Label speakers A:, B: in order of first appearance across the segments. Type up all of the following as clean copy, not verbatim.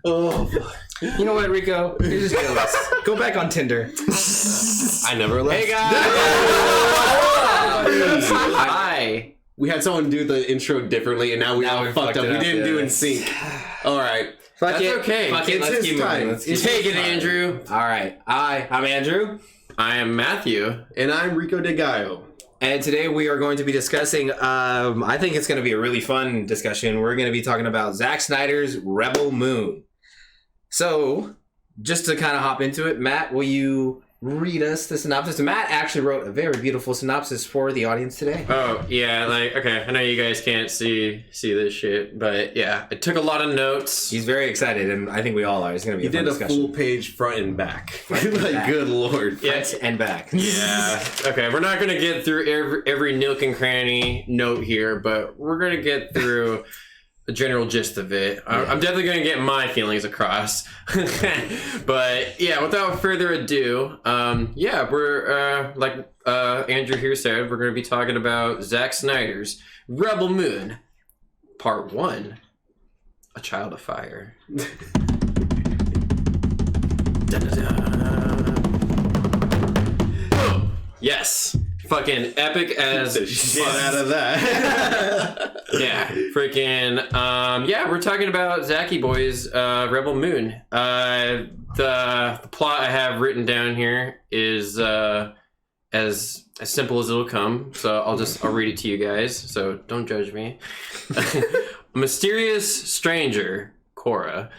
A: Oh,
B: You know what, Rico? You're just jealous. Go back on Tinder.
A: I never left.
B: Hey guys! Hi.
A: We had someone do the intro differently, and now we all fucked up. We didn't do it in sync. All right.
B: That's okay.
C: Fuck it.
A: It's
C: Let's
A: his
C: keep
A: time.
C: moving.
A: It's
C: Take
A: his
C: it,
A: time.
C: Andrew.
B: All right. I'm Andrew.
C: I am Matthew.
A: And I'm Rico de Gallo.
B: And today we are going to be discussing, I think it's going to be a really fun discussion. We're going to be talking about Zack Snyder's Rebel Moon. So, just to kind of hop into it, Matt, will you read us the synopsis? Matt actually wrote a very beautiful synopsis for the audience today.
C: Oh, yeah, okay, I know you guys can't see this shit, but yeah, I took a lot of notes.
B: He's very excited, and I think we all are. It's going to be
A: You
B: a fun
A: did a
B: discussion.
A: full page front and back.
B: and
A: Like,
B: back.
A: good lord.
B: Front and back.
C: Yeah, okay, we're not gonna get through every nook and cranny note here, but we're gonna get through the general gist of it. I'm definitely gonna get my feelings across. But yeah, without further ado, we're like Andrew here said, we're gonna be talking about Zack Snyder's Rebel Moon, Part 1, A Child of Fire. Dun-dun-dun. Yes. Fucking epic as
A: The shit out of that.
C: yeah, freaking we're talking about Zacky Boy's Rebel Moon. The plot I have written down here is as simple as it'll come, so I'll read it to you guys, so don't judge me. A mysterious stranger, Cora.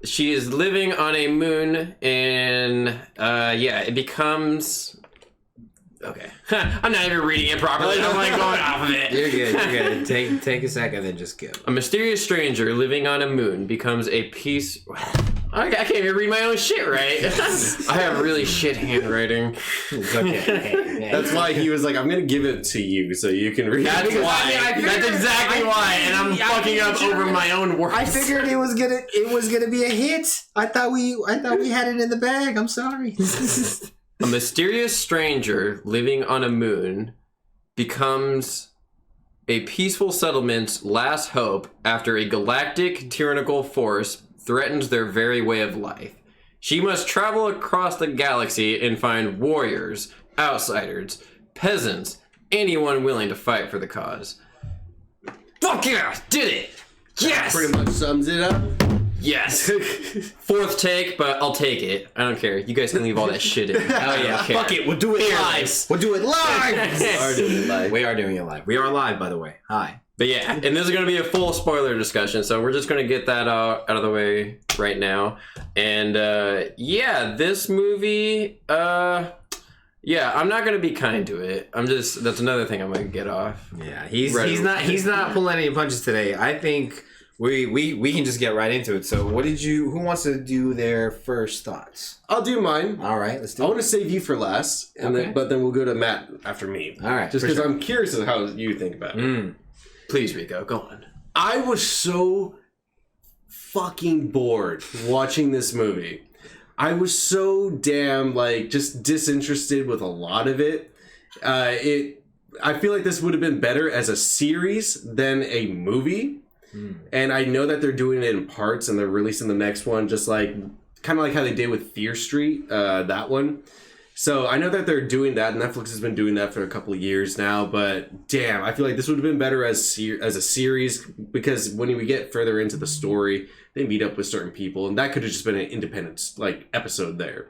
C: She is living on a moon, and it becomes. Okay, I'm not even reading it properly. I'm like going off of it.
B: You're good. Take a second and just go.
C: A mysterious stranger living on a moon becomes a piece. I can't even read my own shit right. I have really shit handwriting.
B: It's okay.
A: That's why he was like, I'm going to give it to you so you can read
C: That's
A: it.
C: why. That's exactly why. And I'm fucking up over my own words.
B: I figured it was gonna be a hit. I thought we had it in the bag. I'm sorry.
C: A mysterious stranger living on a moon becomes a peaceful settlement's last hope after a galactic tyrannical force threatens their very way of life. She must travel across the galaxy and find warriors, outsiders, peasants, anyone willing to fight for the cause. Fuck yeah! Did it! Yes!
A: Pretty much sums it up.
C: Yes. Fourth take, but I'll take it. I don't care. You guys can leave all that shit in. Hell yeah.
B: Fuck it. We'll do it live. We'll do it live.
A: We are doing it live.
B: We are doing it live. We are live, by the way. Hi.
C: But yeah, and this is going to be a full spoiler discussion, so we're just going to get that out of the way right now. And this movie, I'm not going to be kind to it. That's another thing I'm going to get off.
B: Yeah, he's not pulling any punches today. I think we can just get right into it. So who wants to do their first thoughts?
A: I'll do mine.
B: All right, let's do
A: I
B: it.
A: want to save you for last, but then we'll go to Matt after me.
B: All right,
A: Just
B: for
A: because
B: sure.
A: I'm curious of how you think about it.
C: Please, Rico, go on.
A: I was so fucking bored watching this movie. I was so damn just disinterested with a lot of it. I feel like this would have been better as a series than a movie. And I know that they're doing it in parts and they're releasing the next one just kind of like how they did with Fear Street, that one. So I know that they're doing that. Netflix has been doing that for a couple of years now, but damn, I feel like this would have been better as a series, because when we get further into the story, they meet up with certain people, and that could have just been an independent episode there.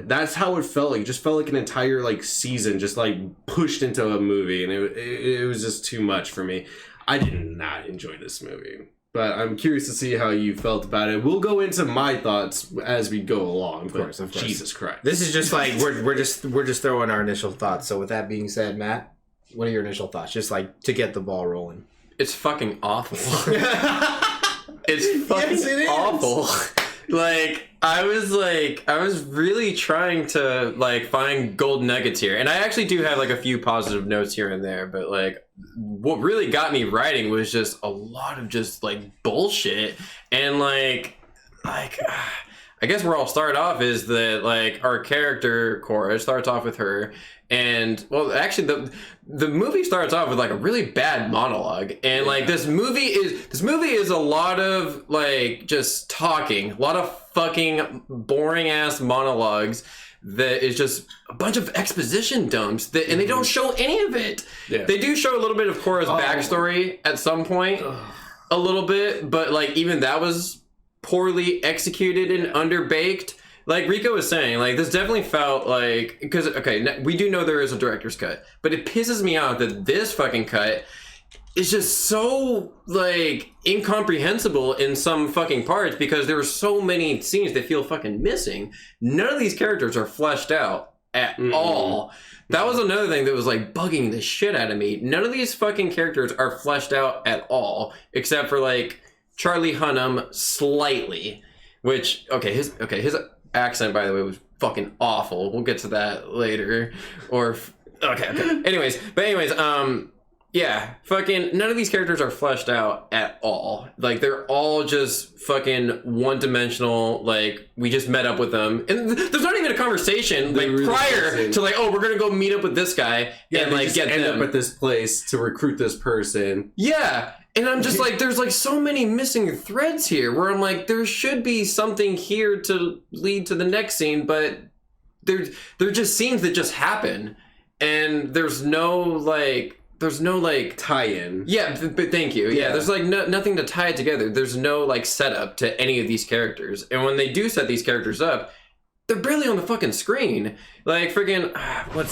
A: That's how it felt. Like, it just felt like an entire season just pushed into a movie, and it was just too much for me. I did not enjoy this movie. But I'm curious to see how you felt about it. We'll go into my thoughts as we go along. Of course. Jesus Christ.
B: This is just we're just throwing our initial thoughts. So with that being said, Matt, what are your initial thoughts? Just to get the ball rolling.
C: It's fucking awful. It's fucking awful. I was really trying to find gold nuggets here, and I actually do have a few positive notes here and there, but what really got me writing was just a lot of just bullshit, and I guess where I'll start off is that like our character Cora starts off with her, and well, actually the movie starts off with like a really bad monologue, and like this movie is a lot of like just talking, a lot of fucking boring ass monologues. That is just a bunch of exposition dumps that, and they don't show any of it. Yeah. They do show a little bit of Cora's backstory at some point, a little bit, but like even that was poorly executed and underbaked. Like Rico was saying, like this definitely felt like, because okay, we do know there is a director's cut, but it pisses me off that this fucking cut is just so like incomprehensible in some fucking parts, because there were so many scenes that feel fucking missing. None of these characters are fleshed out at all. That was another thing that was like bugging the shit out of me. None of these fucking characters are fleshed out at all, except for like Charlie Hunnam slightly, which his accent, by the way, was fucking awful. We'll get to that later. Anyways, yeah, fucking none of these characters are fleshed out at all. Like they're all just fucking one-dimensional. Like we just met up with them, and there's not even a conversation like really prior to like, oh, we're gonna go meet up with this guy and like get
A: end up at this place to recruit this person.
C: Yeah, and I'm just like, there's like so many missing threads here where I'm like, there should be something here to lead to the next scene, but they're just scenes that just happen, and there's no
A: tie-in.
C: Yeah, but thank you. Yeah, there's like nothing to tie it together. There's no like setup to any of these characters. And when they do set these characters up, they're barely on the fucking screen. Like freaking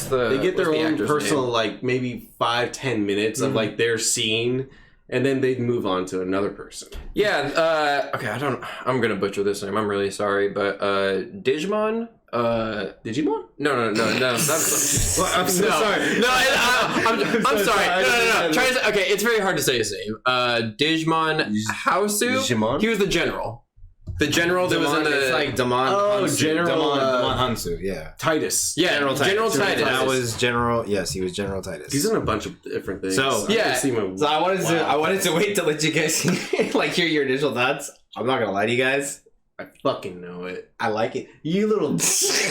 A: they get their own personal name? Like maybe 5-10 minutes of like their scene, and then they move on to another person.
C: Yeah, I'm gonna butcher this name. I'm really sorry, but Digimon?
A: Digimon?
C: No. I'm so sorry. No, I'm sorry. No. Okay, it's very hard to say his name. Digimon Hausu.
B: Digimon?
C: He was the general. The general that was in the...
B: It's like Damon Hansu.
A: General...
B: Damon Hansu, yeah.
A: Titus.
C: Yeah, General Titus.
B: That was General... Yes, he was General Titus.
A: He's in a bunch of different things.
B: So,
C: yeah.
B: So I wanted to wait to let you guys like hear your initial thoughts. I'm not gonna lie to you guys.
A: I fucking know it.
B: I like it. You little...
C: That's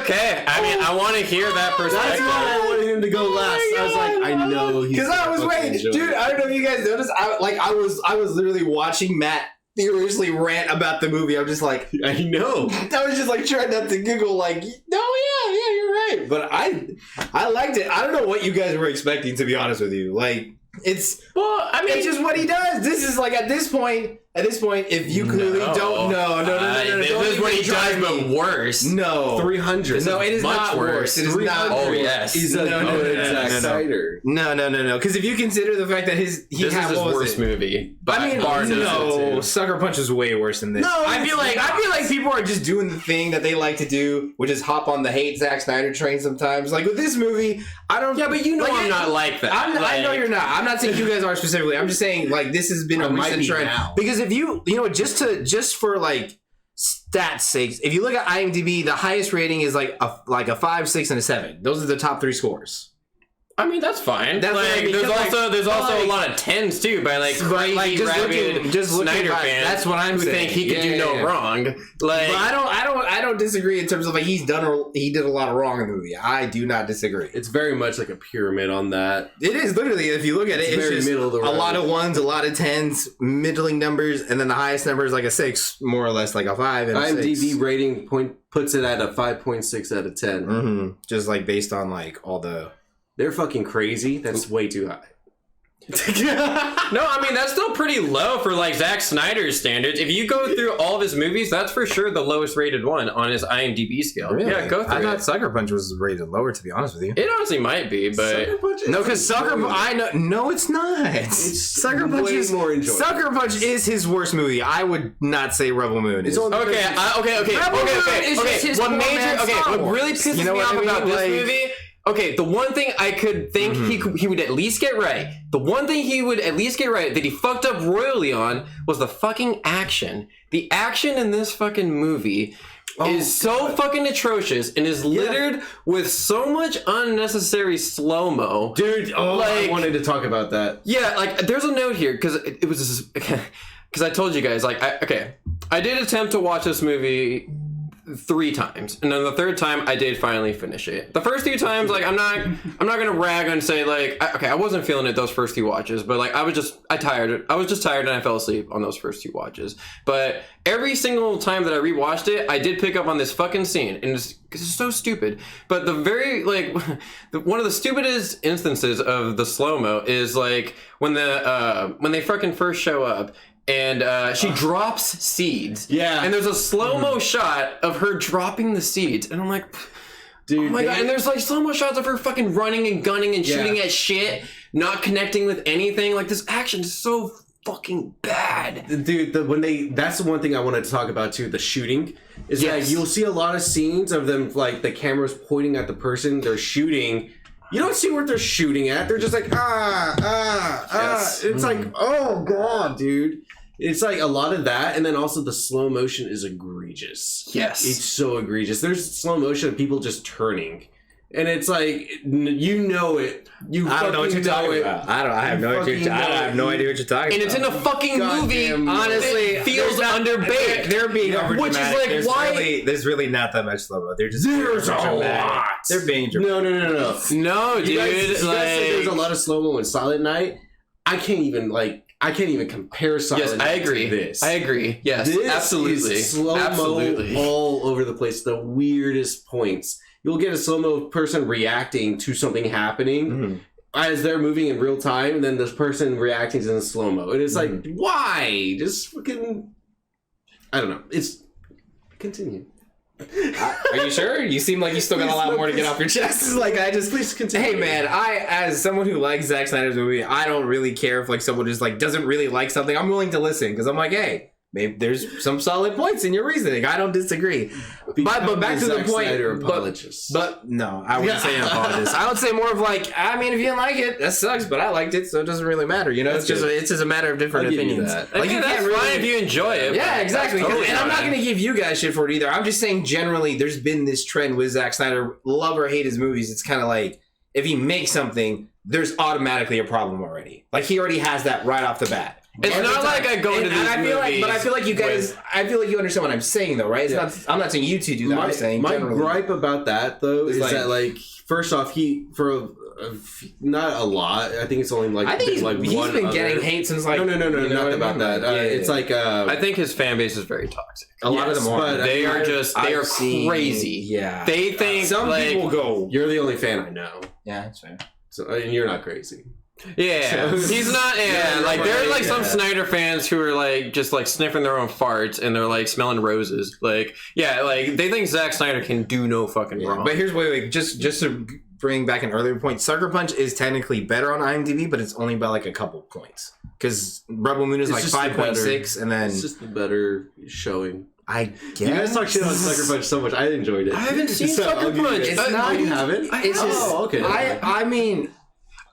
C: okay. I mean, I want to hear that perspective.
A: That's why I wanted him to go last. I was like, I know he's...
B: Because I was waiting. Dude, I don't know if you guys noticed. I was literally watching Matt furiously rant about the movie. I'm just like...
A: I know.
B: I was just like trying not to giggle like, no, yeah, you're right. But I liked it. I don't know what you guys were expecting, to be honest with you. Like... It's just what he does. This is like at this point, if you clearly don't know,
C: this is what he does, but worse.
B: No,
A: 300.
B: No, it is not worse. It is not.
C: Oh yes,
A: he's a good Zack Snyder.
B: No. Because if you consider the fact that this is his
C: worst movie.
B: I mean, Sucker Punch is way worse than this.
C: No,
B: I feel like people are just doing the thing that they like to do, which is hop on the hate Zack Snyder train sometimes. Like with this movie, I don't.
C: Yeah, but you know, I'm not like that.
B: I know you're not. I'm not saying you guys are specifically. I'm just saying like this has been a recent trend. Because if you just for like stats sakes, if you look at IMDb, the highest rating is like a 5, 6, and a 7. Those are the top 3 scores.
C: I mean, that's fine. That's like, I mean, there's also a lot of 10s too by like crazy rabid Snyder fans.
B: That's what I'm
C: saying. Who think he could do no wrong. Like,
B: but I don't disagree in terms of like he did a lot of wrong in the movie. I do not disagree.
A: It's very much like a pyramid on that.
B: It is literally, if you look at it's just middle of the road. A lot of 1s, a lot of 10s, middling numbers, and then the highest number is like a 6, more or less, like a 5 and
A: IMDb
B: 6.
A: rating puts it at a 5.6 out of 10.
B: Mm-hmm. Just like based on like all the.
A: They're fucking crazy. That's way too high.
C: No, I mean, that's still pretty low for like Zack Snyder's standards. If you go through all of his movies, that's for sure the lowest rated one on his IMDb scale.
B: Really?
C: Yeah, go through
B: I thought Sucker Punch was rated lower, to be honest with you.
C: It honestly might be, but
B: no, because no, it's not. Sucker Punch is more enjoyable. Sucker Punch is his worst movie. I would not say Rebel Moon.
C: Okay. What really pisses me off about this movie? Okay, the one thing I could think he would at least get right, that he fucked up royally on, was the fucking action. The action in this fucking movie is so fucking atrocious and is littered with so much unnecessary slow-mo.
A: Dude, I wanted to talk about that.
C: Yeah, like, there's a note here, because it was... because I told you guys, like, I did attempt to watch this movie 3 times, and then the 3rd time I did finally finish it. The first 2 times, like, I'm not gonna rag and say like, I wasn't feeling it those first 2 watches, but like I was just tired and I fell asleep on those first 2 watches. But every single time that I rewatched it, I did pick up on this fucking scene, and it's so stupid. But the very like one of the stupidest instances of the slow-mo is like when they fucking first show up. And she drops seeds. Yeah. And there's a slow-mo shot of her dropping the seeds. And I'm like, dude. Oh my God. And there's like slow-mo shots of her fucking running and gunning and shooting at shit, not connecting with anything. Like, this action is so fucking bad.
A: Dude, that's the one thing I wanted to talk about too, the shooting. Is that you'll see a lot of scenes of them, like, the camera's pointing at the person they're shooting. You don't see what they're shooting at. They're just like, It's like, oh God, dude. It's like a lot of that, and then also the slow motion is egregious.
C: Yes.
A: It's so egregious. There's slow motion of people just turning. And it's like, you know it.
B: I don't know what you're talking about. I have no idea what you're talking about.
C: And it's in a fucking movie.
B: Honestly,
C: it feels underbaked.
B: They're being over
C: which
B: dramatic.
C: is like, why?
B: There's really not that much slow-mo. There's
A: a lot.
B: They're being dramatic.
C: No, dude.
A: You guys say
C: like,
A: there's a lot of slow-mo in Silent Night. I can't even compare Silent Night to this.
C: I agree. Yes,
A: this
C: absolutely.
A: Is slow-mo all over the place. The weirdest points. You'll get a slow-mo person reacting to something happening as they're moving in real time, and then this person reacting is in slow-mo. And it's like, why? Just fucking... I don't know. Continue.
B: Are you sure? You seem like you still got a lot more to get off your chest. Like,
A: please continue.
B: Hey man, as someone who likes Zack Snyder's movie, I don't really care if like someone just like doesn't really like something. I'm willing to listen because I'm like, hey, maybe there's some solid points in your reasoning. I don't disagree. But back to the point. But no, I wouldn't say an apologist. I would say more of like, I mean, if you didn't like it, that sucks. But I liked it, so it doesn't really matter. You know, it's just a matter of different opinions.
C: Like, you can't really, fine if you enjoy it.
B: Yeah, exactly. Totally, and I'm not going to give you guys shit for it either. I'm just saying generally, there's been this trend with Zack Snyder, love or hate his movies. It's kind of like if he makes something, there's automatically a problem already. Like he already has that right off the bat.
C: It's not like I go into these movies.
B: But I feel like you guys, I feel like you understand what I'm saying, though, right? I'm not saying you two do that. I'm saying
A: my
B: generally.
A: gripe about that though is that like first off, not a lot. I think it's only like
B: I think he's been getting hate since like
A: no, not about that. It's like
C: I think his fan base is very toxic.
B: A lot of them are.
C: But they are crazy.
B: Yeah,
C: they think
B: some people go.
A: You're the only fan I know.
B: Yeah, that's fair.
A: So and you're not crazy.
C: Yeah, he's not. Yeah, like there are like some Snyder fans who are like just like sniffing their own farts and they're like smelling roses. Like, yeah, like they think Zack Snyder can do no fucking wrong.
B: But here's wait, just to bring back an earlier point, Sucker Punch is technically better on IMDb, but it's only by like a couple points because Rebel Moon is like 5.6, and then
A: it's just the better showing.
B: I guess
A: you guys talk shit on Sucker Punch so much. I enjoyed it.
C: I haven't seen Sucker Punch.
B: It's not.
A: You haven't?
B: It's just
A: okay.
B: I mean.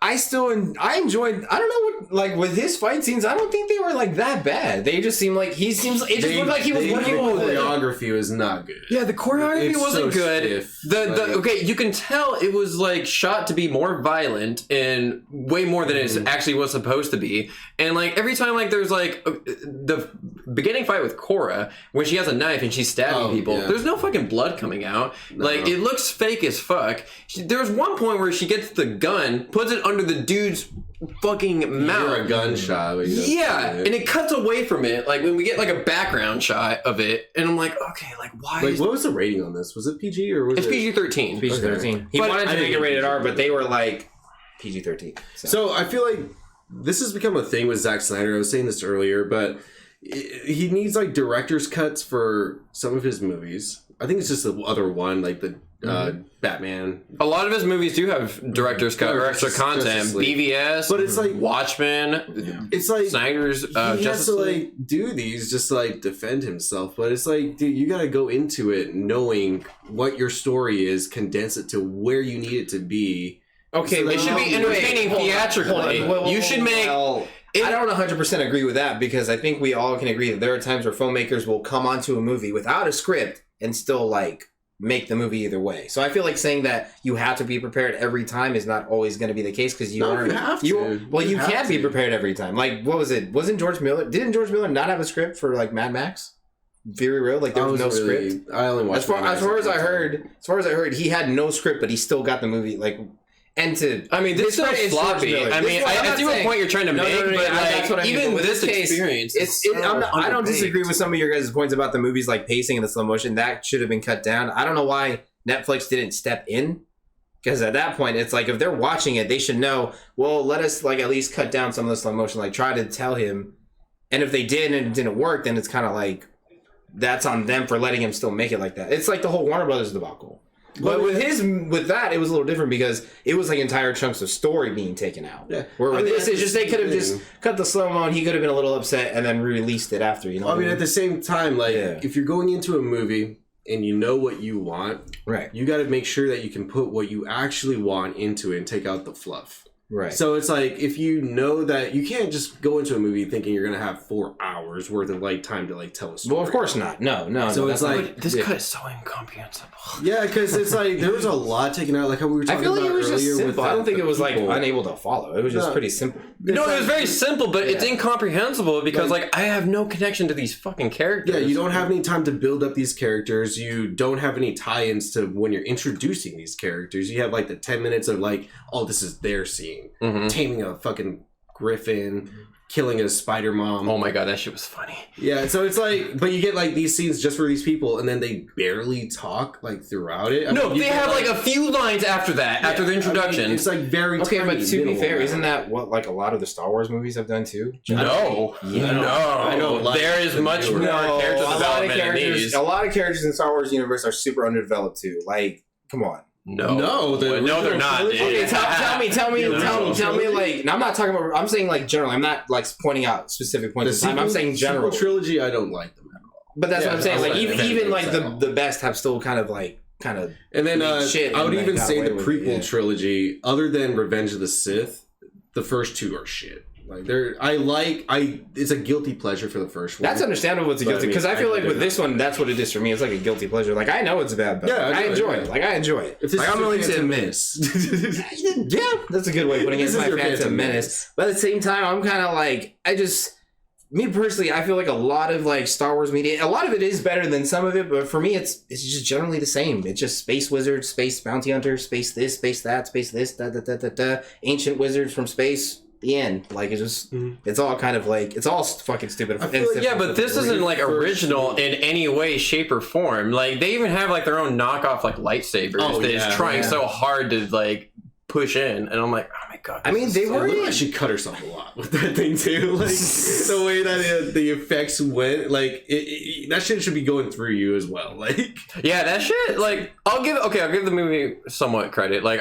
B: I enjoyed. I don't know what, like with his fight scenes. I don't think they were like that bad. They just seemed like it just looked like he was working with
A: the choreography was not good.
C: Yeah, the choreography wasn't good. Okay, you can tell it was like shot to be more violent and way more than it actually was supposed to be. And like every time like there's like the beginning fight with Korra when she has a knife and she's stabbing people, there's no fucking blood coming out. No. Like it looks fake as fuck. There's one point where she gets the gun, puts it under the dude's fucking mouth.
A: A gunshot.
C: Yeah, and it cuts away from it. Like when we get like a background shot of it, and I'm like, okay, like why?
A: Like, what was the rating on this? Was it PG or was
C: it's PG-13?
B: PG-13. He wanted to make it rated R, but they were like PG-13.
A: So I feel like this has become a thing with Zack Snyder. I was saying this earlier, but he needs like director's cuts for some of his movies. I think it's just the other one, like the Batman.
C: A lot of his movies do have director's cut or extra content. BVS,
A: but it's like
C: Watchmen.
A: It's like
C: Snyder's
A: he has to like do these just to like defend himself. But it's like, dude, you got to go into it knowing what your story is, condense it to where you need it to be.
C: Okay, so it should be entertaining theatrically. You should make.
B: I don't 100% agree with that because I think we all can agree that there are times where filmmakers will come onto a movie without a script and still like make the movie either way. So I feel like saying that you have to be prepared every time is not always going to be the case because you aren't.
A: You have to.
B: Well, you can't be prepared every time. Like, what was it? Wasn't George Miller? Didn't George Miller not have a script for like Mad Max, Fury Road? Like there was no script.
A: I only watched.
B: As far as I heard, he had no script, but he still got the movie. Like, and to
C: this is sloppy. I see what point you're trying to make, but like,
B: that's what I mean.
C: even
B: With
C: this experience,
B: I don't disagree with some of your guys' points about the movie's like pacing and the slow motion. That should have been cut down. I don't know why Netflix didn't step in, because at that point it's like if they're watching it, they should know. Well, let us like at least cut down some of the slow motion. Like try to tell him, and if they did and it didn't work, then it's kind of like that's on them for letting him still make it like that. It's like the whole Warner Brothers debacle. But with that, it was a little different because it was like entire chunks of story being taken out.
A: Yeah.
B: Where with this, it's just they could have just cut the slow mo and he could have been a little upset and then released it after. You know.
A: I mean, at the same time, like if you're going into a movie and you know what you want,
B: right?
A: You got to make sure that you can put what you actually want into it and take out the fluff.
B: Right.
A: So it's like if you know that you can't just go into a movie thinking you're gonna have 4 hours worth of like time to like tell a story.
B: Well, of course not. No.
A: So it's like
C: this cut is so incomprehensible.
A: Yeah, because it's like there was a lot taken out, like how we were talking about earlier. I feel like it was just
B: simple. I don't think it was like unable to follow. It was just pretty simple.
C: No, it was very simple, but it's incomprehensible because like I have no connection to these fucking characters.
A: Yeah, you don't have any time to build up these characters. You don't have any tie-ins to when you're introducing these characters. You have like the 10 minutes of like, oh, this is their scene. Taming a fucking griffin, killing a spider mom.
C: Oh my god, that shit was funny.
A: Yeah, so it's like, but you get like these scenes just for these people, and then they barely talk like throughout it.
C: They have like a few lines after that, after the introduction.
A: I mean, it's like very
B: okay,
A: tiny,
B: but to be fair, isn't that what like a lot of the Star Wars movies have done too?
C: No,
A: I know
C: there is much more character development in these.
B: A lot of characters in Star Wars universe are super underdeveloped too. Like, come on.
C: No, they're not.
B: Okay, tell me. Like, I'm not talking about. I'm saying like generally. I'm not like pointing out specific points. I'm saying general
A: trilogy. I don't like them at all.
B: But that's what I'm saying. Like even like the best have still kind of.
A: And then I would even say the prequel trilogy, other than Revenge of the Sith, the first two are shit. Like it's a guilty pleasure for the first one.
B: That's understandable. It's a guilty because I feel like with this one, that's what it is for me. It's like a guilty pleasure. Like I know it's bad, but I enjoy it. Like I enjoy it.
A: If this
B: I'm willing to
A: miss.
B: Yeah, that's a good way of putting it. It's my Phantom Menace. But at the same time, I'm kind of like me personally, I feel like a lot of like Star Wars media, a lot of it is better than some of it, but for me, it's just generally the same. It's just space wizards, space bounty hunters, space this, space that, space this, ancient wizards from space. The end, like it's just, it's all kind of like it's all fucking stupid.
C: But this isn't like original in any way, shape, or form. Like they even have like their own knockoff like lightsabers that is trying so hard to like push in, and I'm like, oh my god.
B: I mean, they were.
A: She cut herself a lot with that thing too. Like the way that the effects went, like that shit should be going through you as well. Like
C: that shit. Like I'll give the movie somewhat credit. Like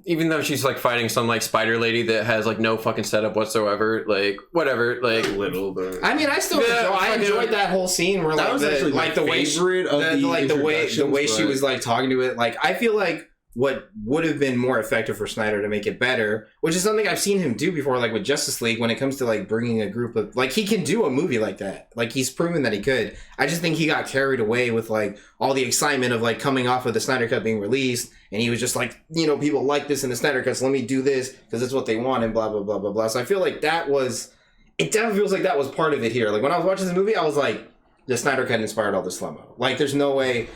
C: even though she's like fighting some like spider lady that has like no fucking setup whatsoever. Like whatever. Like
A: little, but
B: I mean, I still enjoyed that whole scene where
A: that
B: like
A: was actually like the favorite of
B: the way she was like talking to it. Like I feel like. What would have been more effective for Snyder to make it better, which is something I've seen him do before, like with Justice League, when it comes to like bringing a group of like he can do a movie like that. Like he's proven that he could. I just think he got carried away with like all the excitement of like coming off of the Snyder Cut being released, and he was just like, people like this in the Snyder Cut, so let me do this because it's what they want and blah blah blah blah blah. So I feel like it definitely feels like that was part of it here. Like when I was watching this movie, I was like, the Snyder Cut inspired all the slow-mo. Like there's no way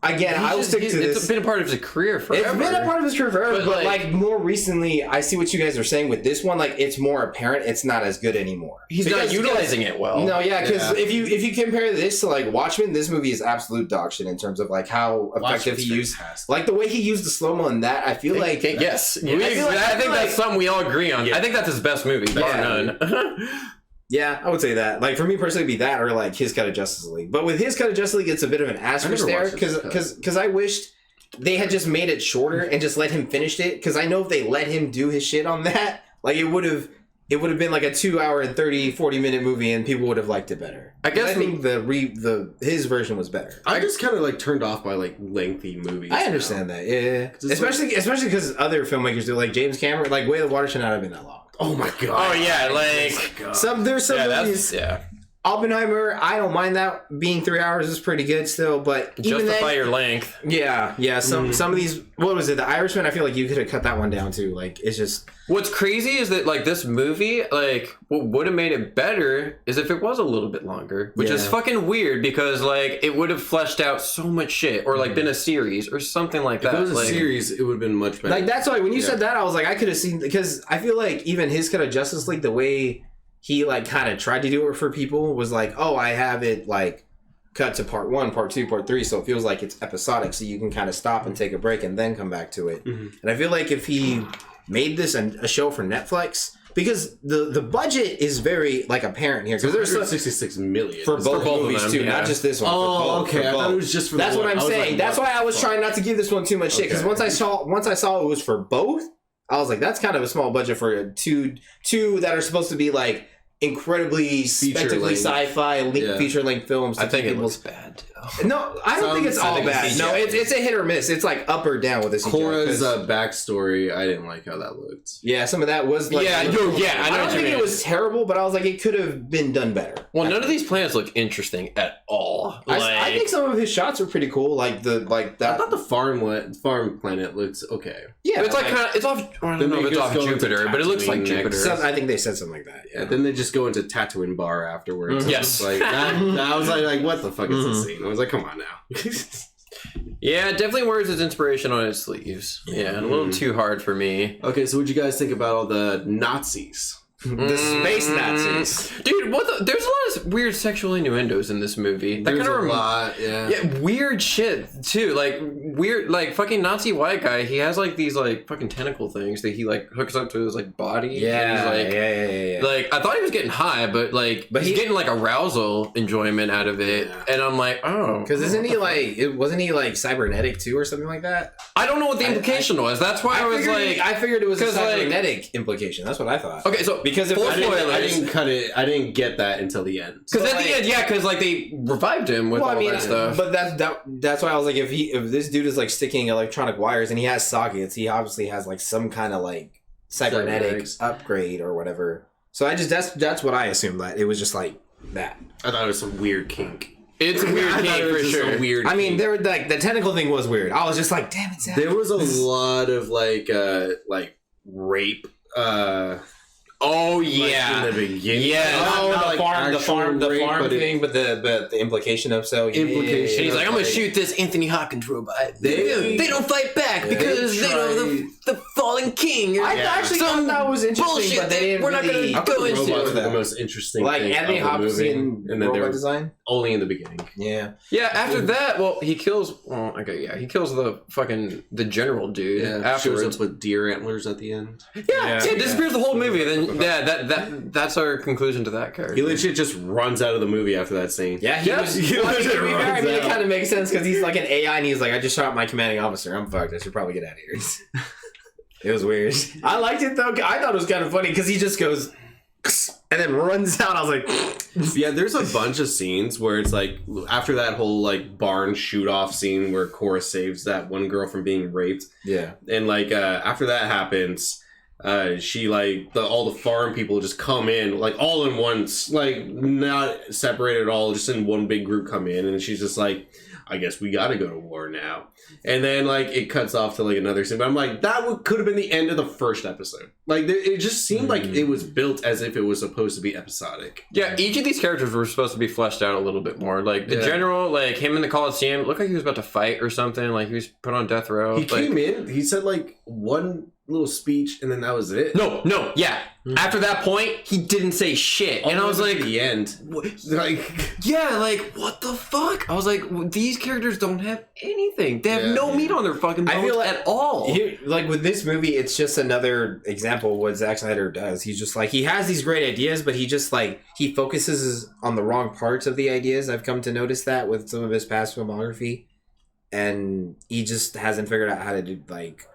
B: Again, I will stick to this.
C: It's been a part of his career forever.
B: It's been a part of his career forever, but like more recently, I see what you guys are saying with this one. Like it's more apparent it's not as good anymore.
C: He's not utilizing it well.
B: No, because if you compare this to like Watchmen, this movie is absolute dog shit in terms of like how effective he used, like the way he used the slow mo in that. I feel like
C: yes, I think that's something we all agree on. Yeah. I think that's his best movie, bar none.
B: Yeah, I would say that. Like for me personally, it'd be that or like his cut of Justice League. But with his cut of Justice League, it's a bit of an asterisk there because I wished they had just made it shorter and just let him finish it. Because I know if they let him do his shit on that, like it would have been like a 2-hour and 40-minute movie, and people would have liked it better. I think his version was better.
A: I just kind of like turned off by like lengthy movies.
B: I understand that, yeah. Especially because other filmmakers do, like James Cameron, like Way of the Water should not have been that long.
A: Oh my god!
C: Oh yeah, like
A: there's some movies.
B: Oppenheimer, I don't mind that being 3 hours is pretty good still, but even
C: Justify
B: then,
C: your length.
B: yeah. Some of these, what was it? The Irishman. I feel like you could have cut that one down too. Like it's just.
C: What's crazy is that like this movie, like what would have made it better is if it was a little bit longer, which is fucking weird because like it would have fleshed out so much shit, or like been a series or something like that.
A: If it was a
C: like,
A: series, it would have been much better.
B: Like that's why when you said that, I was like, I could have seen because I feel like even his cut of Justice League, the way he like kind of tried to do it for people was like, oh, I have it like cut to part 1, part 2, part 3, so it feels like it's episodic, so you can kind of stop and take a break and then come back to it. And I feel like if he made this a show for Netflix, because the budget is very like apparent here, because there's
A: 166 million
B: for both movies
C: them,
B: too,
C: yeah.
B: not just this one.
A: Oh,
B: for
A: okay. I
B: both.
A: thought it was just for.
B: That's
A: the
B: what
A: one.
B: I'm
A: I was
B: saying.
A: like,
B: That's
A: what
B: why I was
A: the
B: trying not to give this one too much shit. Because once I saw it was for both, I was like, that's kind of a small budget for two that are supposed to be like incredibly spectacularly sci-fi feature-length films.
C: I think it looks bad too.
B: No, I don't think it's all bad. No, it's a hit or miss. It's like up or down with this.
A: Cora's backstory, I didn't like how that looked.
B: Yeah, some of that was like...
C: I know
B: I don't think it was terrible, but I was like, it could have been done better.
C: Well, none of these planets look interesting at all.
B: I think some of his shots were pretty cool, like that.
A: I thought the farm planet looks okay.
C: Yeah, it's like kind of it's off. I don't know if it's off Jupiter, but it looks like Jupiter.
B: I think they said something like that.
A: Yeah. Then they just go into Tatooine bar afterwards.
C: Yes,
A: like that. I was like, what the fuck is this scene? I was like, come on now.
C: Yeah, it definitely wears its inspiration on its sleeves. Yeah, and a little too hard for me.
A: Okay, so what'd you guys think about all the Nazis?
B: The space Nazis.
C: Dude, there's a lot of weird sexual innuendos in this movie. That
A: There's
C: kind of
A: a lot, yeah.
C: Yeah, weird shit too. Like weird, like fucking Nazi white guy. He has like these like fucking tentacle things that he like hooks up to his like body.
B: Yeah,
C: and he's,
B: yeah.
C: Like I thought he was getting high, but he's getting like arousal enjoyment out of it, and I'm like, oh,
B: because wasn't he like cybernetic too or something like that?
C: I don't know what the implication was. That's why
B: I figured it was a cybernetic
C: like,
B: implication. That's what I thought.
C: Okay, so
B: because if
A: I didn't cut it. I didn't get that until the end.
C: Because at the end, yeah, because like they revived him with all that stuff.
B: But that's why I was like, if this dude is like sticking electronic wires and he has sockets, he obviously has like some kind of like cybernetic upgrade or whatever. So that's what I assumed, that it was just like that.
A: I thought it was some weird kink.
C: It's a weird kink for sure.
A: Weird.
B: I mean, there like the tentacle thing was weird. I was just like, damn it, Zach.
A: There was a lot of like rape.
C: Oh yeah,
A: in the beginning.
B: Yeah, the farm
A: rape,
B: thing, but the implication of
A: implication.
C: He's like, I'm gonna shoot this Anthony Hopkins robot. They don't fight back because they know the fallen king.
B: I actually thought that was interesting, but they didn't.
C: We're not gonna go into
A: robots were the most interesting.
B: Like
A: thing
B: Anthony Hopkins
A: and then
B: robot design.
A: Only in the beginning.
B: Yeah.
C: Yeah. After that, well, he kills. Well, okay, yeah, he kills the general dude.
A: Yeah.
C: Afterwards,
A: shows up with deer antlers at the end.
C: Yeah, disappears the whole movie. Then that's our conclusion to that character.
A: He legit just runs out of the movie after that scene.
B: Yeah, he it kind of makes sense because he's like an AI and he's like, I just shot my commanding officer. I'm fucked. I should probably get out of here. It was weird. I liked it though. I thought it was kind of funny because he just goes and then runs out. I was like,
A: yeah, there's a bunch of scenes where it's like after that whole like barn shoot off scene where Cora saves that one girl from being raped.
B: Yeah,
A: and like after that happens. She like all the farm people just come in like all in once, like not separated at all, just in one big group come in, and she's just like, I guess we got to go to war now. And then like it cuts off to like another scene, but I'm like that could have been the end of the first episode. Like it just seemed like it was built as if it was supposed to be episodic.
C: Yeah, each of these characters were supposed to be fleshed out a little bit more. Like the general, like him in the Coliseum, looked like he was about to fight or something. Like he was put on death row.
A: He came in, he said like one little speech, and then that was it.
C: No, yeah. After that point, he didn't say shit, and I was like,
A: the end.
C: Like, yeah, like what the fuck? I was like, these characters don't have anything. They have no meat on their fucking bones at all.
B: Like with this movie, it's just another example of what Zack Snyder does. He's just like, he has these great ideas, but he just like he focuses on the wrong parts of the ideas. I've come to notice that with some of his past filmography, and he just hasn't figured out how to do like.